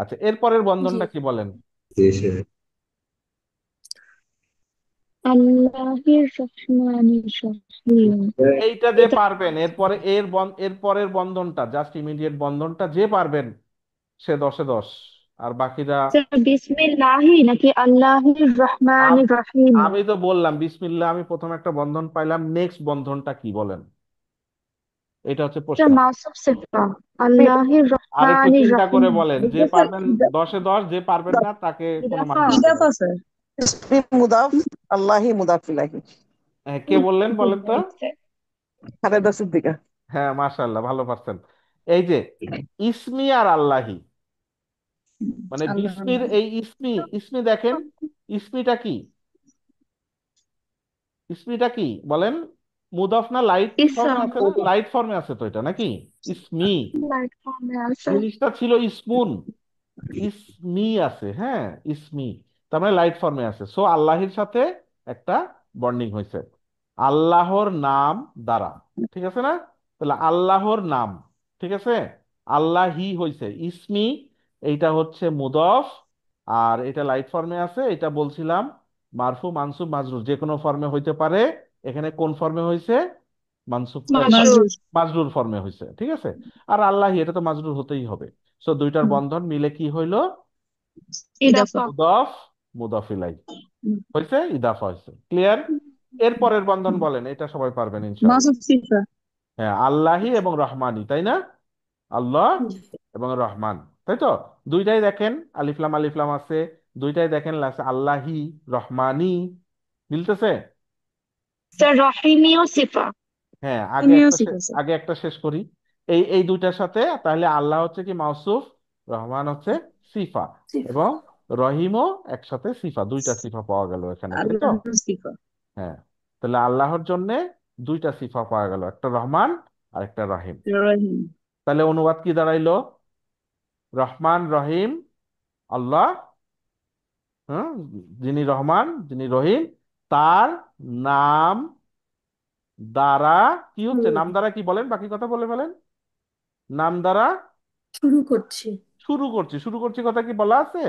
Speaker 1: আচ্ছা, এরপরের
Speaker 5: জি।
Speaker 1: বন্ধনটা কি বলেন?
Speaker 8: জি স্যার।
Speaker 3: আল্লাহির রহমানির রহিম।
Speaker 1: এইটা যে
Speaker 3: এটা
Speaker 1: পারবেন, এরপরে এরপরের বন্ধনটা, জাস্ট ইমিডিয়েট বন্ধনটা যে পারবেন সে 10-এ 10। আর বাকিরা
Speaker 3: স্যার বিসমিল্লাহি নাকি আল্লাহির
Speaker 1: আম-
Speaker 3: রহমানির রহিম?
Speaker 1: আমি তো বললাম বিসমিল্লাহ, আমি প্রথম একটা বন্ধন পাইলাম, নেক্সট বন্ধনটা কি বলেন? এটা হচ্ছে
Speaker 3: স্যার
Speaker 1: প্রশ্ন।
Speaker 3: মাসুব সিফা আল্লাহির
Speaker 1: আর একটু
Speaker 3: রহমানির
Speaker 1: চিন্তা
Speaker 3: রহিম।
Speaker 1: করে বলেন, যে
Speaker 7: এটা স্যার
Speaker 1: পারবেন 10-এ 10, যে পারবেন না তাকে কোনো
Speaker 3: ইদাফা।
Speaker 1: মার্ক দিতে
Speaker 7: ইদাফা
Speaker 1: হবে।
Speaker 7: স্যার।
Speaker 9: ইসমি মুদাফ, আল্লাহি মুদাফ ইলাইহি।
Speaker 1: হ্যাঁ, কে বললেন বলেন তো?
Speaker 3: Right sir.
Speaker 9: খালেদা সিদ্দিকা।
Speaker 1: হ্যাঁ, মাশাআল্লাহ, ভালো পারছেন। এই যে ইসমি আর আল্লাহি, মানে
Speaker 7: আল্লাহ
Speaker 1: বিসমির
Speaker 7: আল্লাহ।
Speaker 1: এই ইসমি, ইসমি দেখেন, ইসমিটা কি? ইসমিটা কি বলেন? মুদাফ না লাইট ফর্মে
Speaker 3: ইসম।
Speaker 1: আছে না? লাইট ফর্মে আছে তো এটা নাকি? ইসমি
Speaker 3: লাইট ফর্মে আছে।
Speaker 1: জিনিসটা ছিল ইসমুন, ইসমি আছে, হ্যাঁ, ইসমি, তার মানে লাইট ফর্মে আছে। সো আল্লাহর সাথে একটা বন্ডিং হয়েছে আল্লাহর নাম দ্বারা, ঠিক আছে না? তাহলে আল্লাহর নাম, ঠিক আছে। আল্লাহি হইছে ইসমি, এইটা হচ্ছে মুদফ, আর এটা লাইট ফর্মে আছে, এটা বলছিলাম মারফু মানসুব মাজরুর যে কোনো ফর্মে হইতে পারে। এখানে কোন ফর্মে হইছে? মানসুব
Speaker 3: মাজরুর।
Speaker 5: মাজরুর।
Speaker 1: মাজরুর ফর্মে হইছে, ঠিক আছে। আর আল্লাহি এটা তো মাজরুর হতেই হবে। সো দুইটার
Speaker 5: হুম,
Speaker 1: বন্ধন মিলে কি হইলো?
Speaker 5: ইদাফা।
Speaker 3: ইদাফা।
Speaker 1: মুদফ মুদফ ইলাই
Speaker 5: হুম,
Speaker 1: হয়েছে, ইদাফা হয়েছে। ক্লিয়ার? এরপরের বন্ধন
Speaker 5: হুম।
Speaker 1: বলেন, এটা সবাই পারবেন ইনশাআল্লাহ।
Speaker 7: মাসুদ সিফা।
Speaker 1: হ্যাঁ, আল্লাহি এবং রহমানি, তাই না? আল্লাহ
Speaker 5: জি।
Speaker 1: এবং রহমান, তাই তো। দুইটাই দেখেন আলিফলাম আলিফলাম আছে, দুইটাই দেখেন আছে আল্লাহি রহমানি, মিলতেছে।
Speaker 3: স্যার রহিমিও সিফা।
Speaker 1: হ্যাঁ,
Speaker 7: তুমিও সিফা স্যার।
Speaker 1: আগে একটা শেষ করি। এই দুইটার সাথে তাহলে আল্লাহ হচ্ছে কি মাউসুফ, রহমান হচ্ছে সিফা,
Speaker 5: সিফা।
Speaker 1: এবং রহিমও একসাথে সিফা, দুইটা সিফা পাওয়া গেল এখানে, তাই তো।
Speaker 7: আল্লাহ সিফা।
Speaker 1: হ্যাঁ, তাহলে আল্লাহর জন্য দুইটা সিফা পাওয়া গেল, একটা রহমান আর একটা রহিম।
Speaker 7: রহিম।
Speaker 1: তাহলে অনুবাদ কি দাঁড়াইলো? রহমান রহিম আল্লাহ, হ্যাঁ, যিনি রহমান যিনি রহিম, তার নাম দ্বারা কি হচ্ছে?
Speaker 5: হুম,
Speaker 1: নাম দ্বারা কি বলেন, বাকি কথা বলে বলেন। নাম দ্বারা
Speaker 5: শুরু করছি।
Speaker 1: শুরু করছি কথা কি বলা আছে?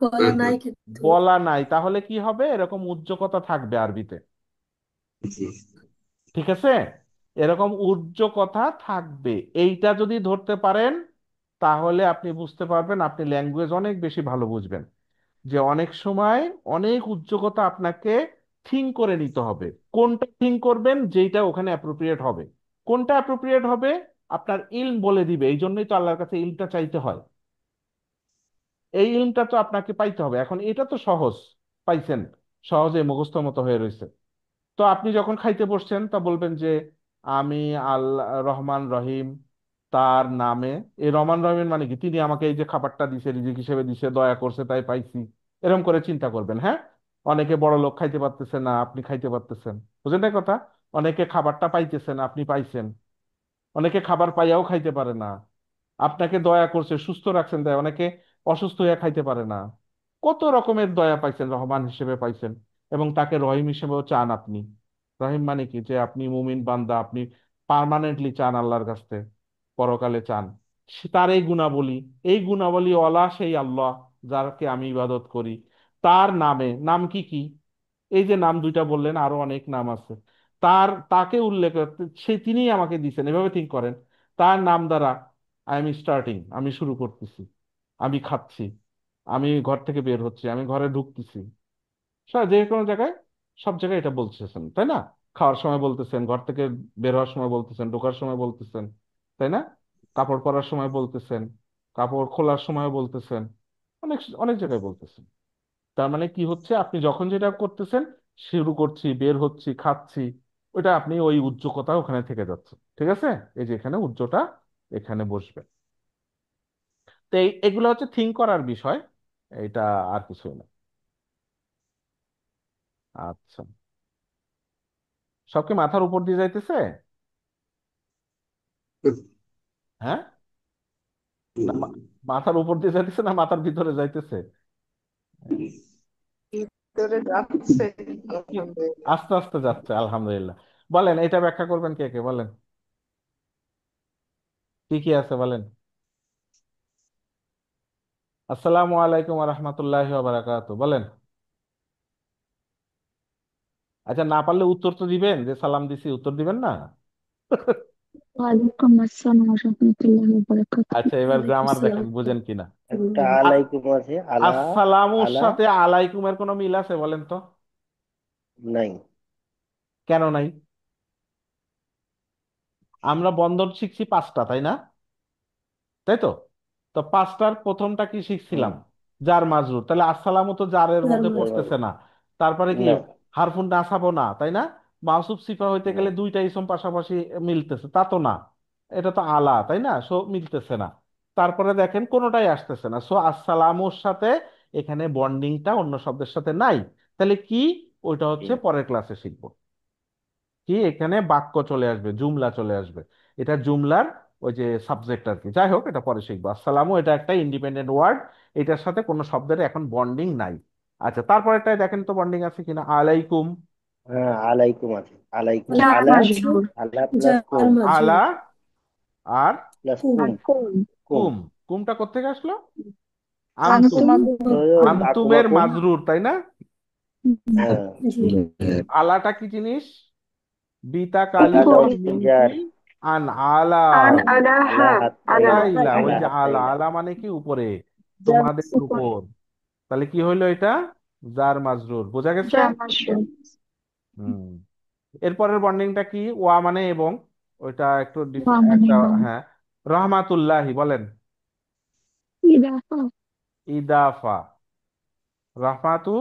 Speaker 5: বলা নাই কিন্তু।
Speaker 1: বলা নাই, তাহলে কি হবে? এরকম উদ্যোগতা থাকবে আরবিতে,
Speaker 8: জি।
Speaker 1: ঠিক আছে। এরকম উদ্যোগতা থাকবে, এইটা যদি ধরতে পারেন তাহলে আপনি বুঝতে পারবেন, আপনি ল্যাঙ্গুয়েজ অনেক বেশি ভালো বুঝবেন। যে অনেক সময় অনেক উদ্যোগতা আপনাকে থিঙ্ক করে নিতে হবে। কোনটা থিঙ্ক করবেন? যেটা ওখানে অ্যাপ্রোপ্রিয়েট হবে। কোনটা অ্যাপ্রোপ্রিয়েট হবে আপনার ইলম বলে দিবে, এই জন্যই তো আল্লাহর কাছে ইলমটা চাইতে হয়। এই ইলমটা তো আপনাকে পাইতে হবে। এখন এটা তো সহজ, পাইছেন, সহজে মুখস্থ মতো হয়ে রয়েছে। তো আপনি যখন খাইতে বসছেন তা বলবেন যে আমি আল্লাহ রহমান রহিম তার নামে, এই রহমান রহিমের মানে কি? তিনি আমাকে এই যে খাবারটা দিছে, রিজিক হিসেবে দিছে, দয়া করছে তাই পাইছি, এরকম করে চিন্তা করবেন। হ্যাঁ, অনেকে বড় লোক খাইতে পারতেছে না, আপনি খাইতে পারতেছেন, বুঝেন না কথা? অনেকে খাবারটা পাইতেছে না, আপনি পাইছেন। অনেকে খাবার পাইয়াও খাইতে পারে না, আপনাকে দয়া করছে, সুস্থ রাখছেন, দেয় অনেকে অসুস্থ হয়ে খাইতে পারে না। কত রকমের দয়া পাইছেন, রহমান হিসেবে পাইছেন, এবং তাকে রহিম হিসেবেও চান আপনি। রহিম মানে কি? যে আপনি মুমিন বান্দা, আপনি পার্মানেন্টলি চান আল্লাহর কাছ থেকে, পরকালে চান। তার এই গুণাবলী, এই গুণাবলী ওয়ালা সেই আল্লাহ যাকে আমি ইবাদত করি, তার নামে, নাম কি কি? এই যে নাম দুইটা বললেন, আরো অনেক নাম আছে। তাকে উল্লেখ করতে, সে তিনিই আমাকে দিয়েছেন, এভাবে থিঙ্ক করেন। তার নাম দ্বারা আই এম স্টার্টিং, আমি শুরু করতেছি, আমি খাচ্ছি, আমি ঘর থেকে বের হচ্ছি, আমি ঘরে ঢুকতেছি, যে কোনো জায়গায়, সব জায়গায় এটা বলতেছেন, তাই না? খাওয়ার সময় বলতেছেন, ঘর থেকে বের হওয়ার সময় বলতেছেন, ঢোকার সময় বলতেছেন, তাই না? কাপড় পরার সময় বলতেছেন, কাপড় খোলার সময় বলতেছেন, অনেক অনেক জায়গায় বলতেছেন। তার মানে কি হচ্ছে? আপনি যখন যেটা করতেছেন, শুরু করছি, বের হচ্ছি, খাচ্ছি, ওইটা আপনি ওই উদ্যোগতা ওখানে থেকে যাচ্ছে, ঠিক আছে। এই যে এখানে উদ্যোগটা এখানে বসবে। তো এগুলো হচ্ছে থিঙ্ক করার বিষয়, এটা আর কিছুই না। আচ্ছা, সবকে মাথার উপর দিয়ে যাইতেছে? হ্যাঁ, না মাথার উপর দিয়ে যাইতেছে না মাথার ভিতরে যাইতেছে?
Speaker 4: ভিতরে যাচ্ছে
Speaker 1: কি
Speaker 4: আলহামদুলিল্লাহ।
Speaker 1: আস্তে আস্তে যাচ্ছে আলহামদুলিল্লাহ। বলেন এটা ব্যাখ্যা করবেন, কে কে বলেন, কি কি আছে বলেন। আসসালামু আলাইকুম রহমতুল্লাহি বারাকাতু বলেন। আচ্ছা না পারলে উত্তর তো দিবেন, যে সালাম দিছি উত্তর দিবেন না?
Speaker 3: ওয়ালাইকুম আসসালাম ওয়া রাহমাতুল্লাহি ওয়া বারাকাতুহু।
Speaker 1: আচ্ছা এবার
Speaker 7: ওয়ালাইকুম
Speaker 1: গ্রামার
Speaker 7: আসসালাম।
Speaker 1: দেখেন, বুঝেন কিনা।
Speaker 2: একটা
Speaker 1: আস-
Speaker 2: আলাইকুম আছে, আলা,
Speaker 1: আসসালামুর
Speaker 2: আলা
Speaker 1: সাথে আলাইকুমের কোনো মিল আছে বলেন তো?
Speaker 2: নাই।
Speaker 1: কেন নাই? আমরা বন্ধন শিখছি পাঁচটা, তাই না? তাই তো। তো পাঁচটার প্রথমটা কি
Speaker 2: হুম,
Speaker 1: শিখছিলাম? জার মাজরুর, তাহলে আসসালামু তো জারের
Speaker 7: তার
Speaker 1: মধ্যে
Speaker 7: মানে
Speaker 1: পড়তেছে না। তারপরে কি
Speaker 2: না,
Speaker 1: হারফুন নাসাবো না, তাই না? মাউসুফ সিফা হইতে
Speaker 2: না।
Speaker 1: গেলে দুইটা ইসম পাশাপাশি মিলতেছে, তা তো না। এটা তো আলা, তাই না? সো মিলতেছে না। তারপরে দেখেন কোনোটাই আসতেছে না, সো আসসালামুর সাথে এখানে বন্ডিংটা অন্য শব্দের সাথে নাই। তাহলে কি? ওইটা
Speaker 2: জি।
Speaker 1: হচ্ছে পরের ক্লাসে শিখবো। কি এখানে বাক্য চলে আসবে, জুমলা চলে আসবে। এটা জুমলার ওই যে সাবজেক্ট আর কি। যাই হোক, এটা পরে শিখবো। আসসালামু এটা একটা ইন্ডিপেন্ডেন্ট ওয়ার্ড, এটার সাথে কোনো শব্দের এখন বন্ডিং নাই। আচ্ছা তারপরেরটাই দেখেন তো বন্ডিং আছে কিনা। আলাইকুম।
Speaker 2: হ্যাঁ, আলাইকুম আছে, আলাইকুম,
Speaker 3: জার
Speaker 2: আলা,
Speaker 3: মাজরুর।
Speaker 2: আলা প্লাস
Speaker 7: জার
Speaker 2: কুম,
Speaker 1: আলা
Speaker 7: মাজরুর
Speaker 1: আর
Speaker 2: প্লাস
Speaker 7: কুম
Speaker 3: আর
Speaker 2: কুম,
Speaker 3: কোন?
Speaker 2: কুম।
Speaker 1: কুম। কুমটা কোত্থেকে আসলো? আন্তুম।
Speaker 3: আন্তুম।
Speaker 2: তো
Speaker 1: আন্তুমের
Speaker 2: আকুমাকুম।
Speaker 1: মাজরুর, তাই না?
Speaker 2: হ্যাঁ,
Speaker 7: জি
Speaker 1: আলাটা কি জিনিস? বিতা কালি
Speaker 2: আলাটা
Speaker 1: ওয়াও
Speaker 2: হচ্ছে
Speaker 1: মিম কি?
Speaker 2: যার,
Speaker 1: আন আলা।
Speaker 3: আন
Speaker 2: আন, আলা
Speaker 3: আলাহা। আলাহা।
Speaker 2: হাত্তাইলা,
Speaker 1: তাইলা, ওই
Speaker 2: আলা
Speaker 1: যে আলা,
Speaker 2: হাত্তাইলা।
Speaker 1: আলা মানে কি উপরে,
Speaker 7: জার
Speaker 1: তোমাদের
Speaker 3: উপরে।
Speaker 1: উপর। তাহলে কি হইলো এটা? জার মাজরুর, বোঝা গেছে?
Speaker 3: জার মাজরুর।
Speaker 1: হুম। এরপরের বন্ডিংটা কি? ওয়া মানে এবং, ওইটা একটু
Speaker 3: ওয়া মানে
Speaker 1: একটা,
Speaker 3: এবং।
Speaker 1: হ্যাঁ। রহমাতুল্লাহি বলেন।
Speaker 3: ইদাফা।
Speaker 1: ইদাফা। রহমাতু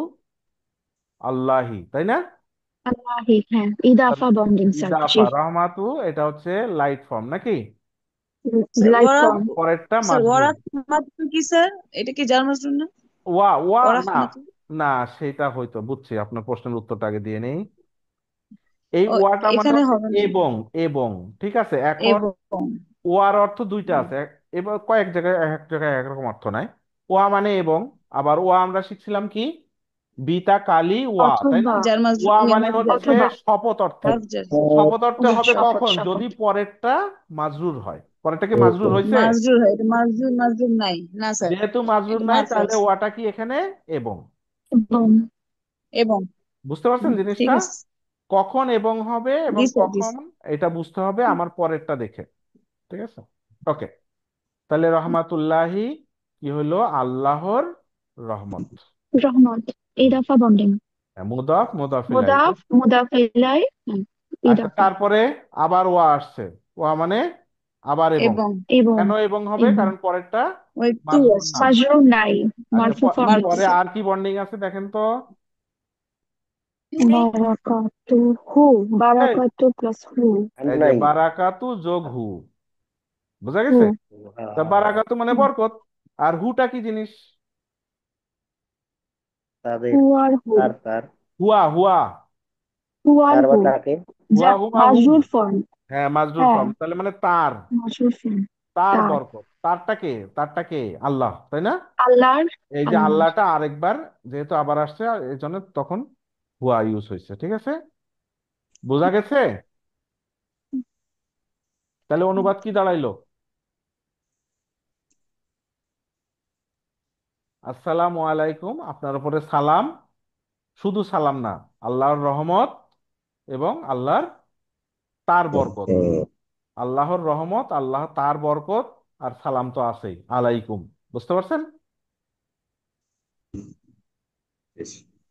Speaker 1: আল্লাহি, তাই না?
Speaker 3: আল্লাহি, হ্যাঁ,
Speaker 1: আর
Speaker 3: ইদাফা বন্ডিং স্যার, জি।
Speaker 1: ইদাফা রহমাতু এটা হচ্ছে লাইট ফর্ম নাকি?
Speaker 7: স্যার
Speaker 3: লাইফ
Speaker 7: ওয়ারাত
Speaker 3: ফর্ম।
Speaker 1: পরেরটা
Speaker 7: স্যার
Speaker 1: মাজরুর।
Speaker 7: ওয়ারাত মাত্র কি স্যার? এটা কি জার্মান জন্য?
Speaker 1: ওয়া ওয়া
Speaker 7: ওরাহ
Speaker 1: না,
Speaker 7: মাত্র
Speaker 1: না সেটা হয়তো বুঝছি, আপনার প্রশ্নের উত্তরটা আগে দিয়ে নেই। এই
Speaker 7: ও,
Speaker 1: ওয়াটা মানে
Speaker 7: এখানে
Speaker 1: হচ্ছে
Speaker 7: হবে না
Speaker 1: এবং, এবং, ঠিক আছে। এখন
Speaker 7: এবং
Speaker 1: ওয়ার অর্থ দুইটা আছে, এবার কয়েক জায়গায় এক এক জায়গায় একরকম অর্থ নাই। ওয়া মানে এবং, আবার ওয়া আমরা শিখছিলাম কি? বিতা কালি ওয়া, তাই না?
Speaker 3: অথবা।
Speaker 7: জার্মান
Speaker 1: ওয়া মানে
Speaker 7: হাফ
Speaker 1: হচ্ছে
Speaker 3: অথবা।
Speaker 1: শপথ অর্থে।
Speaker 7: জার
Speaker 1: শপথ অর্থে
Speaker 3: জি,
Speaker 1: হবে
Speaker 3: শপথ
Speaker 1: কখন? যদি
Speaker 3: শপথ।
Speaker 1: পরেরটা মাজরুর হয়। পরেরটা কি মাজরুর হয়েছে?
Speaker 7: মাজরুর হয়, এটা মাজরুর মাজরুর নাই না স্যার,
Speaker 1: যেহেতু মাজরুর
Speaker 7: এটা
Speaker 1: নাই,
Speaker 7: মারফু
Speaker 1: তাহলে
Speaker 7: আছে
Speaker 1: ওয়াটা কি এখানে? এবং।
Speaker 3: এবং।
Speaker 7: এবং
Speaker 1: বুঝতে পারছেন
Speaker 7: ঠিক
Speaker 1: জিনিসটা?
Speaker 7: আছে
Speaker 1: কখন এবং হবে এবং
Speaker 7: জি স্যার জি
Speaker 1: কখন,
Speaker 7: স্যার।
Speaker 1: এটা বুঝতে হবে আমার পরেরটা দেখে। ঠিক আছে, ওকে। তাহলে রহমাতুল্লাহি কি হলো? আল্লাহর রহমত।
Speaker 3: রহমত। ইদাফা বন্ডিং।
Speaker 1: মুদাফ মুদাফ ইলাইহি, তাই?
Speaker 3: মুদাফ মুদাফ ইলাই। হ্যাঁ,
Speaker 1: আচ্ছা
Speaker 3: ইদাফা।
Speaker 1: তারপরে আবার ওয়া আসছে। ওয়া মানে আবার এবং।
Speaker 7: এবং
Speaker 3: এবং।
Speaker 1: কেন এবং হবে?
Speaker 3: এবং।
Speaker 1: কারণ পরেরটা
Speaker 7: ওই টু
Speaker 1: মাজরুর
Speaker 7: আছে
Speaker 1: না।
Speaker 3: মাজরুর নাই।
Speaker 1: আচ্ছা
Speaker 3: মারফু ফর্ম
Speaker 1: পরে
Speaker 3: হইতেছে।
Speaker 1: আর কি বন্ডিং আছে দেখেন তো।
Speaker 3: বারাকাতু হু।
Speaker 1: এই
Speaker 3: বারাকাতু প্লাস হু।
Speaker 2: আর
Speaker 1: এই যে
Speaker 2: নাই।
Speaker 1: বারাকাতু যোগ হু, বোঝা
Speaker 3: হু।
Speaker 1: গেছে? তা
Speaker 2: আহ,
Speaker 1: বারাকাতু মানে বরকত। আর হুটা কি জিনিস?
Speaker 3: হু
Speaker 2: তাদের,
Speaker 3: আর হু।
Speaker 2: তার,
Speaker 1: হুয়া হুয়া।
Speaker 3: হু আর
Speaker 2: তার বা
Speaker 3: হু।
Speaker 2: তাকে।
Speaker 1: হুয়া হুমা হুম।
Speaker 3: মাজরুর ফর্ম।
Speaker 1: হ্যাঁ মাজরুর
Speaker 3: হ্যাঁ,
Speaker 1: ফর্ম, তাহলে মানে তার।
Speaker 3: মাজরুর ফর্ম।
Speaker 1: তার
Speaker 3: তার।
Speaker 1: বরকত, তারটাকে, তারটাকে আল্লাহ, তাই না?
Speaker 3: আল্লাহর।
Speaker 1: এই যে
Speaker 3: আল্লাহর।
Speaker 1: আল্লাহটা আরেকবার যেহেতু আবার আসছে, এই জন্য তখন হুয়া ইউজ হয়েছে। ঠিক আছে, বোঝা গেছে? তাহলে অনুবাদ কি দাঁড়াইলো? আসসালামু আলাইকুম, আপনার উপরে সালাম। শুধু সালাম না, আল্লাহর রহমত এবং আল্লাহর তার বরকত। আল্লাহর রহমত, আল্লাহ তার বরকত, আর সালাম তো আছেই আলাইকুম। বুঝতে পারছেন?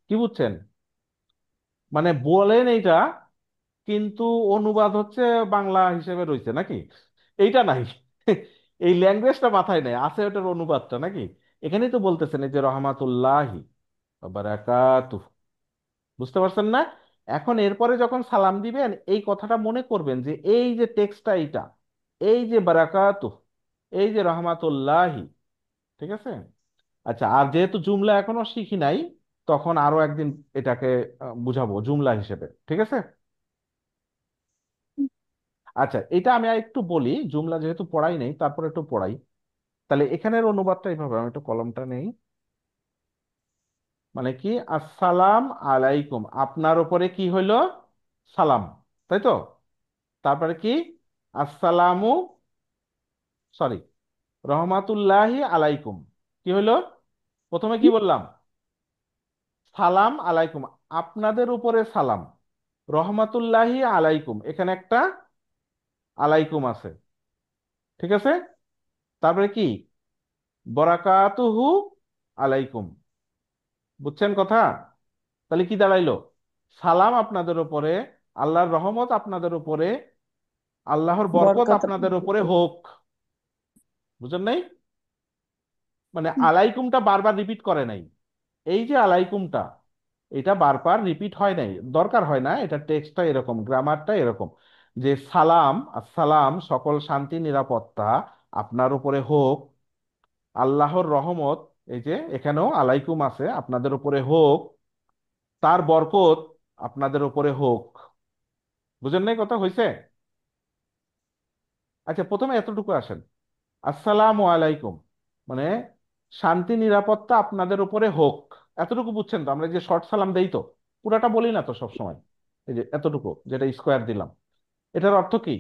Speaker 1: কি বুঝছেন? মানে বলেন এইটা, কিন্তু অনুবাদ হচ্ছে বাংলা হিসেবে রয়েছে নাকি? এইটা নাই। এই ল্যাঙ্গুয়েজটা মাথায় নেই, আছে ওটার অনুবাদটা নাকি? এখানেই তো বলতেছেন এই যে রহমাতুল্লাহি ওয়া বারাকাতুহু। বুঝতে পারছেন না? এখন এরপরে যখন সালাম দিবেন এই কথাটা মনে করবেন যে এই যে টেক্সটটা এইটা, এই যে বারাকাতুহু, এই যে রহমাতুল্লাহি। ঠিক আছে। আচ্ছা আর যেহেতু জুমলা এখনো শিখি নাই, তখন আরো একদিন এটাকে বুঝাবো জুমলা হিসেবে। ঠিক আছে। আচ্ছা এটা আমি আর একটু বলি, জুমলা যেহেতু পড়াই নেই তারপর একটু পড়াই। তাহলে এখানের অনুবাদটা এইভাবে, আমি একটু কলমটা নেই। মানে কি, আসসালাম আলাইকুম, আপনার উপরে কি হইলো, সালাম, তাই তো। তারপরে কি, আসসালামু, সরি, রহমাতুল্লাহি আলাইকুম, কি হইলো, প্রথমে কি বললাম, সালাম আলাইকুম, আপনাদের উপরে সালাম, রহমাতুল্লাহি আলাইকুম, এখানে একটা আলাইকুম আছে, ঠিক আছে। তারপরে কি, বরাকাতুহু আলাইকুম, বুঝছেন কথা। তাহলে কি দাঁড়াইলো, সালাম আপনাদের উপরে, আল্লাহর রহমত আপনাদের উপরে, আল্লাহর বরকত
Speaker 9: বরকত
Speaker 1: আপনাদের উপরে হোক। বুঝেন নাই, মানে আলাইকুমটা বারবার রিপিট করে নাই। এই যে আলাইকুমটা, এটা বারবার রিপিট হয় নাই, দরকার হয় না, এটা টেক্সটটা এরকম, গ্রামারটা এরকম, যে সালাম, আসসালাম, সকল শান্তি নিরাপত্তা আপনার উপরে হোক, আল্লাহর রহমত, এই যে এখানেও আলাইকুম আছে, আপনাদের উপরে হোক, তার বরকত আপনাদের উপরে হোক। বুঝেন নাই কথা হয়েছে। আচ্ছা, প্রথমে এতটুকু আসেন, আসসালামু আলাইকুম, মানে শান্তি নিরাপত্তা আপনাদের উপরে হোক, এতটুকু বুঝছেন তো, আমরা যে শর্ট সালাম দেই তো, পুরাটা বলি না তো সব সময়, এই যে এতটুকু যেটা স্কোয়ার দিলাম, এটার অর্থ কি,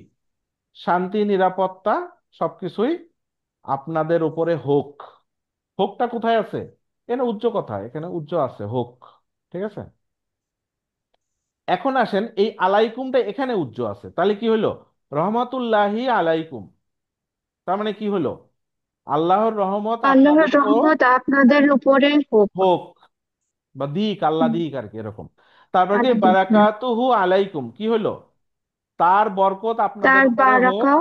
Speaker 1: শান্তি নিরাপত্তা সবকিছুই আপনাদের উপরে হোক। হোকটা কোথায় আছে, এখানে উচ্চ কথা, এখানে উচ্চ আছে হোক, ঠিক আছে। এখন আসেন, এই আলাইকুমটা এখানে উচ্চ আছে, তাহলে কি হলো, রহমাতুল্লাহি আলাইকুম, তার মানে কি হলো, আল্লাহর রহমত আপনাদের
Speaker 3: আল্লাহর রহমত আপনাদের উপরে হোক।
Speaker 1: হোক, বা দিক, আল্লাহ
Speaker 3: হুম,
Speaker 1: দিক আর কি এরকম। তারপর কি,
Speaker 3: আলাদা, হুম।
Speaker 1: বারাকাতুহু আলাইকুম, কি হলো, তার বরকত আপনাদের
Speaker 3: তার
Speaker 1: উপরে হোক,
Speaker 3: বারাকা,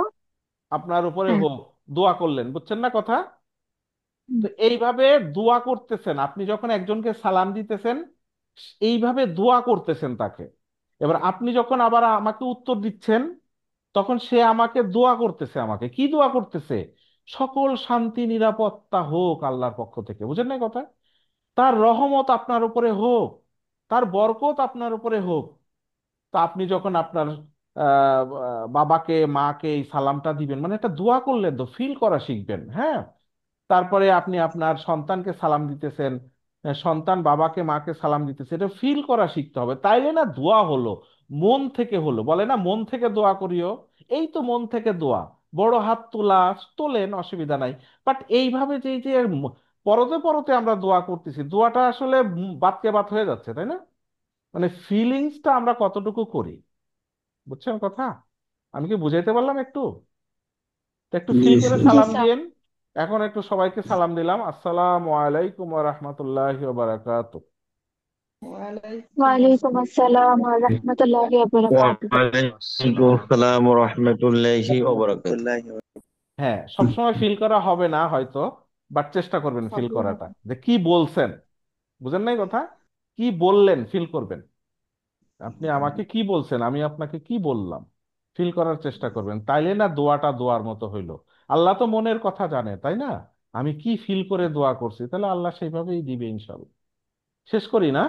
Speaker 1: আপনার উপরে
Speaker 3: হ্যাঁ।
Speaker 1: হোক, দোয়া করলেন, বুঝছেন না কথা।
Speaker 3: হুম।
Speaker 1: তো এইভাবে দোয়া করতেছেন আপনি, যখন একজনকে সালাম দিতেছেন, এইভাবে দোয়া করতেছেন তাকে। এবার আপনি যখন আবার আমাকে উত্তর দিচ্ছেন, তখন সে আমাকে দোয়া করতেছে, আমাকে কি দোয়া করতেছে, সকল শান্তি নিরাপত্তা হোক আল্লাহর পক্ষ থেকে, বুঝেন না কথা, তার রহমত আপনার উপরে হোক, তার বরকত আপনার উপরে হোক। তো আপনি যখন আপনার বাবাকে মাকে এই সালামটা দিবেন, মানে একটা দোয়া করলেন তো, ফিল করা শিখবেন, হ্যাঁ। তারপরে আপনি আপনার সন্তানকে সালাম দিতেছেন, সন্তান বাবাকে মাকে সালাম দিতেছে, এটা ফিল করা শিখতে হবে, তাইলে না দোয়া হলো, মন থেকে হলো, বলে না মন থেকে দোয়া করিও, এই তো মন থেকে দোয়া, বড় হাত তোলা, তোলেন, অসুবিধা নাই। বাট এইভাবে যে এই যে পরতে পরতে আমরা দোয়া করতেছি, দোয়াটা আসলে বাতকে বাত হয়ে যাচ্ছে, তাই না। মানে ফিলিংসটা আমরা কতটুকু করি, বুঝছেন কথা, আমি কি বুঝাইতে পারলাম একটু, তো একটু
Speaker 8: জি
Speaker 1: ফিল করে
Speaker 8: স্যার।
Speaker 3: জি
Speaker 1: সালাম
Speaker 3: স্যার।
Speaker 1: দিয়েন। এখন একটু সবাইকে সালাম দিলাম, আসসালামু আলাইকুম ওয়া রাহমাতুল্লাহি ওয়া বারাকাতুহু।
Speaker 4: ওয়ালাইকুম
Speaker 3: ওয়ালাইকুম
Speaker 4: আসসালাম।
Speaker 3: আসসালাম ওয়া রাহমাতুল্লাহি ওয়া বারাকাতুহু।
Speaker 6: ওয়ালাইকুম আসসালাম ওয়া রাহমাতুল্লাহি ওয়া বারাকাতুহু।
Speaker 1: হ্যাঁ, সবসময় ফিল করা হবে না হয়তো, বাট চেষ্টা করবেন ফিল
Speaker 4: হবে
Speaker 1: করাটা,
Speaker 4: হবে।
Speaker 1: যে কি বলছেন, বুঝেন নাই কথা, কি বললেন ফিল করবেন, আপনি আমাকে কি বলছেন, আমি আপনাকে কি বললাম, ফিল করার চেষ্টা করবেন, তাইলে না দোয়াটা দোয়ার মতো হইলো। আল্লাহ তো মনের কথা জানে, তাই না, আমি কি ফিল করে দোয়া করছি, তাহলে আল্লাহ সেইভাবেই দিবে ইনশাল্লাহ। শেষ করি না।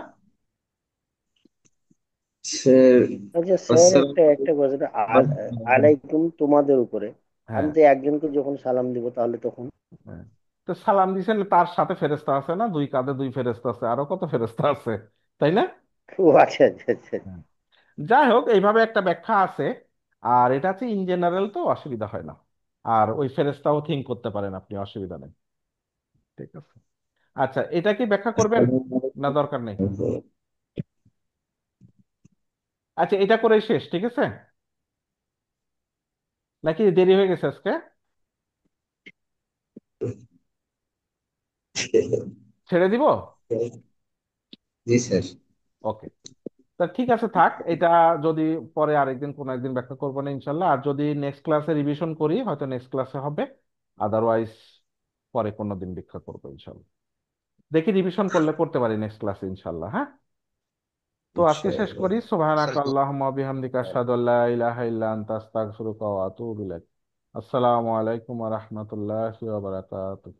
Speaker 8: স্যার,
Speaker 2: আচ্ছা স্যার, একটা
Speaker 8: আসসালামু
Speaker 2: একটা কথা,
Speaker 8: আলাইকুম।
Speaker 2: আলাইকুম তোমাদের উপরে, আমি
Speaker 1: হ্যাঁ,
Speaker 2: তো একজনকে যখন সালাম দিব তাহলে তখন
Speaker 1: হ্যাঁ। তো সালাম দিছেন, তার সাথে ফেরেশতা আছে না, দুই কাঁধে দুই ফেরেশতা আছে, আরো কত ফেরেশতা আছে, তাই না।
Speaker 2: ও আচ্ছা আচ্ছা আচ্ছা।
Speaker 1: হ্যাঁ। যাই হোক, এইভাবে একটা ব্যাখ্যা আছে, আর এটা হচ্ছে ইন জেনারেল, তো অসুবিধা হয় না, আর ওই ফেরেশতাও থিঙ্ক করতে পারেন আপনি, অসুবিধা নেই, ঠিক আছে। আচ্ছা, এটা কি ব্যাখ্যা করবেন, না দরকার নেই। আচ্ছা, এটা করে শেষ, ঠিক আছে, নাকি দেরি হয়ে গেছে আজকে, ছেড়ে দিব।
Speaker 8: জি স্যার।
Speaker 1: ওকে, তা ঠিক আছে থাক এটা, যদি পরে আরেকদিন কোনো একদিন ব্যাখ্যা করবো না ইনশাল্লাহ, আর যদি নেক্সট ক্লাসে রিভিশন করি হয়তো নেক্সট ক্লাসে হবে, আদারওয়াইজ পরে কোনো দিন ব্যাখ্যা করবো ইনশাল্লাহ, দেখি রিভিশন করলে করতে পারি নেক্সট ক্লাসে ইনশাল্লাহ, হ্যাঁ। তো আজকে শেষ
Speaker 8: ইনশাআল্লাহ।
Speaker 1: করি, সুবহানাকা আল্লাহুম্মা ওয়া বিহামদিকা আশহাদু আল্লা ইলাহা ইল্লা আনতা আস্তাগফিরুকা ওয়া আতুবু ইলাইক। আসসালামু আলাইকুম ওয়া রাহমাতুল্লাহি ওয়া বারাকাতুহু।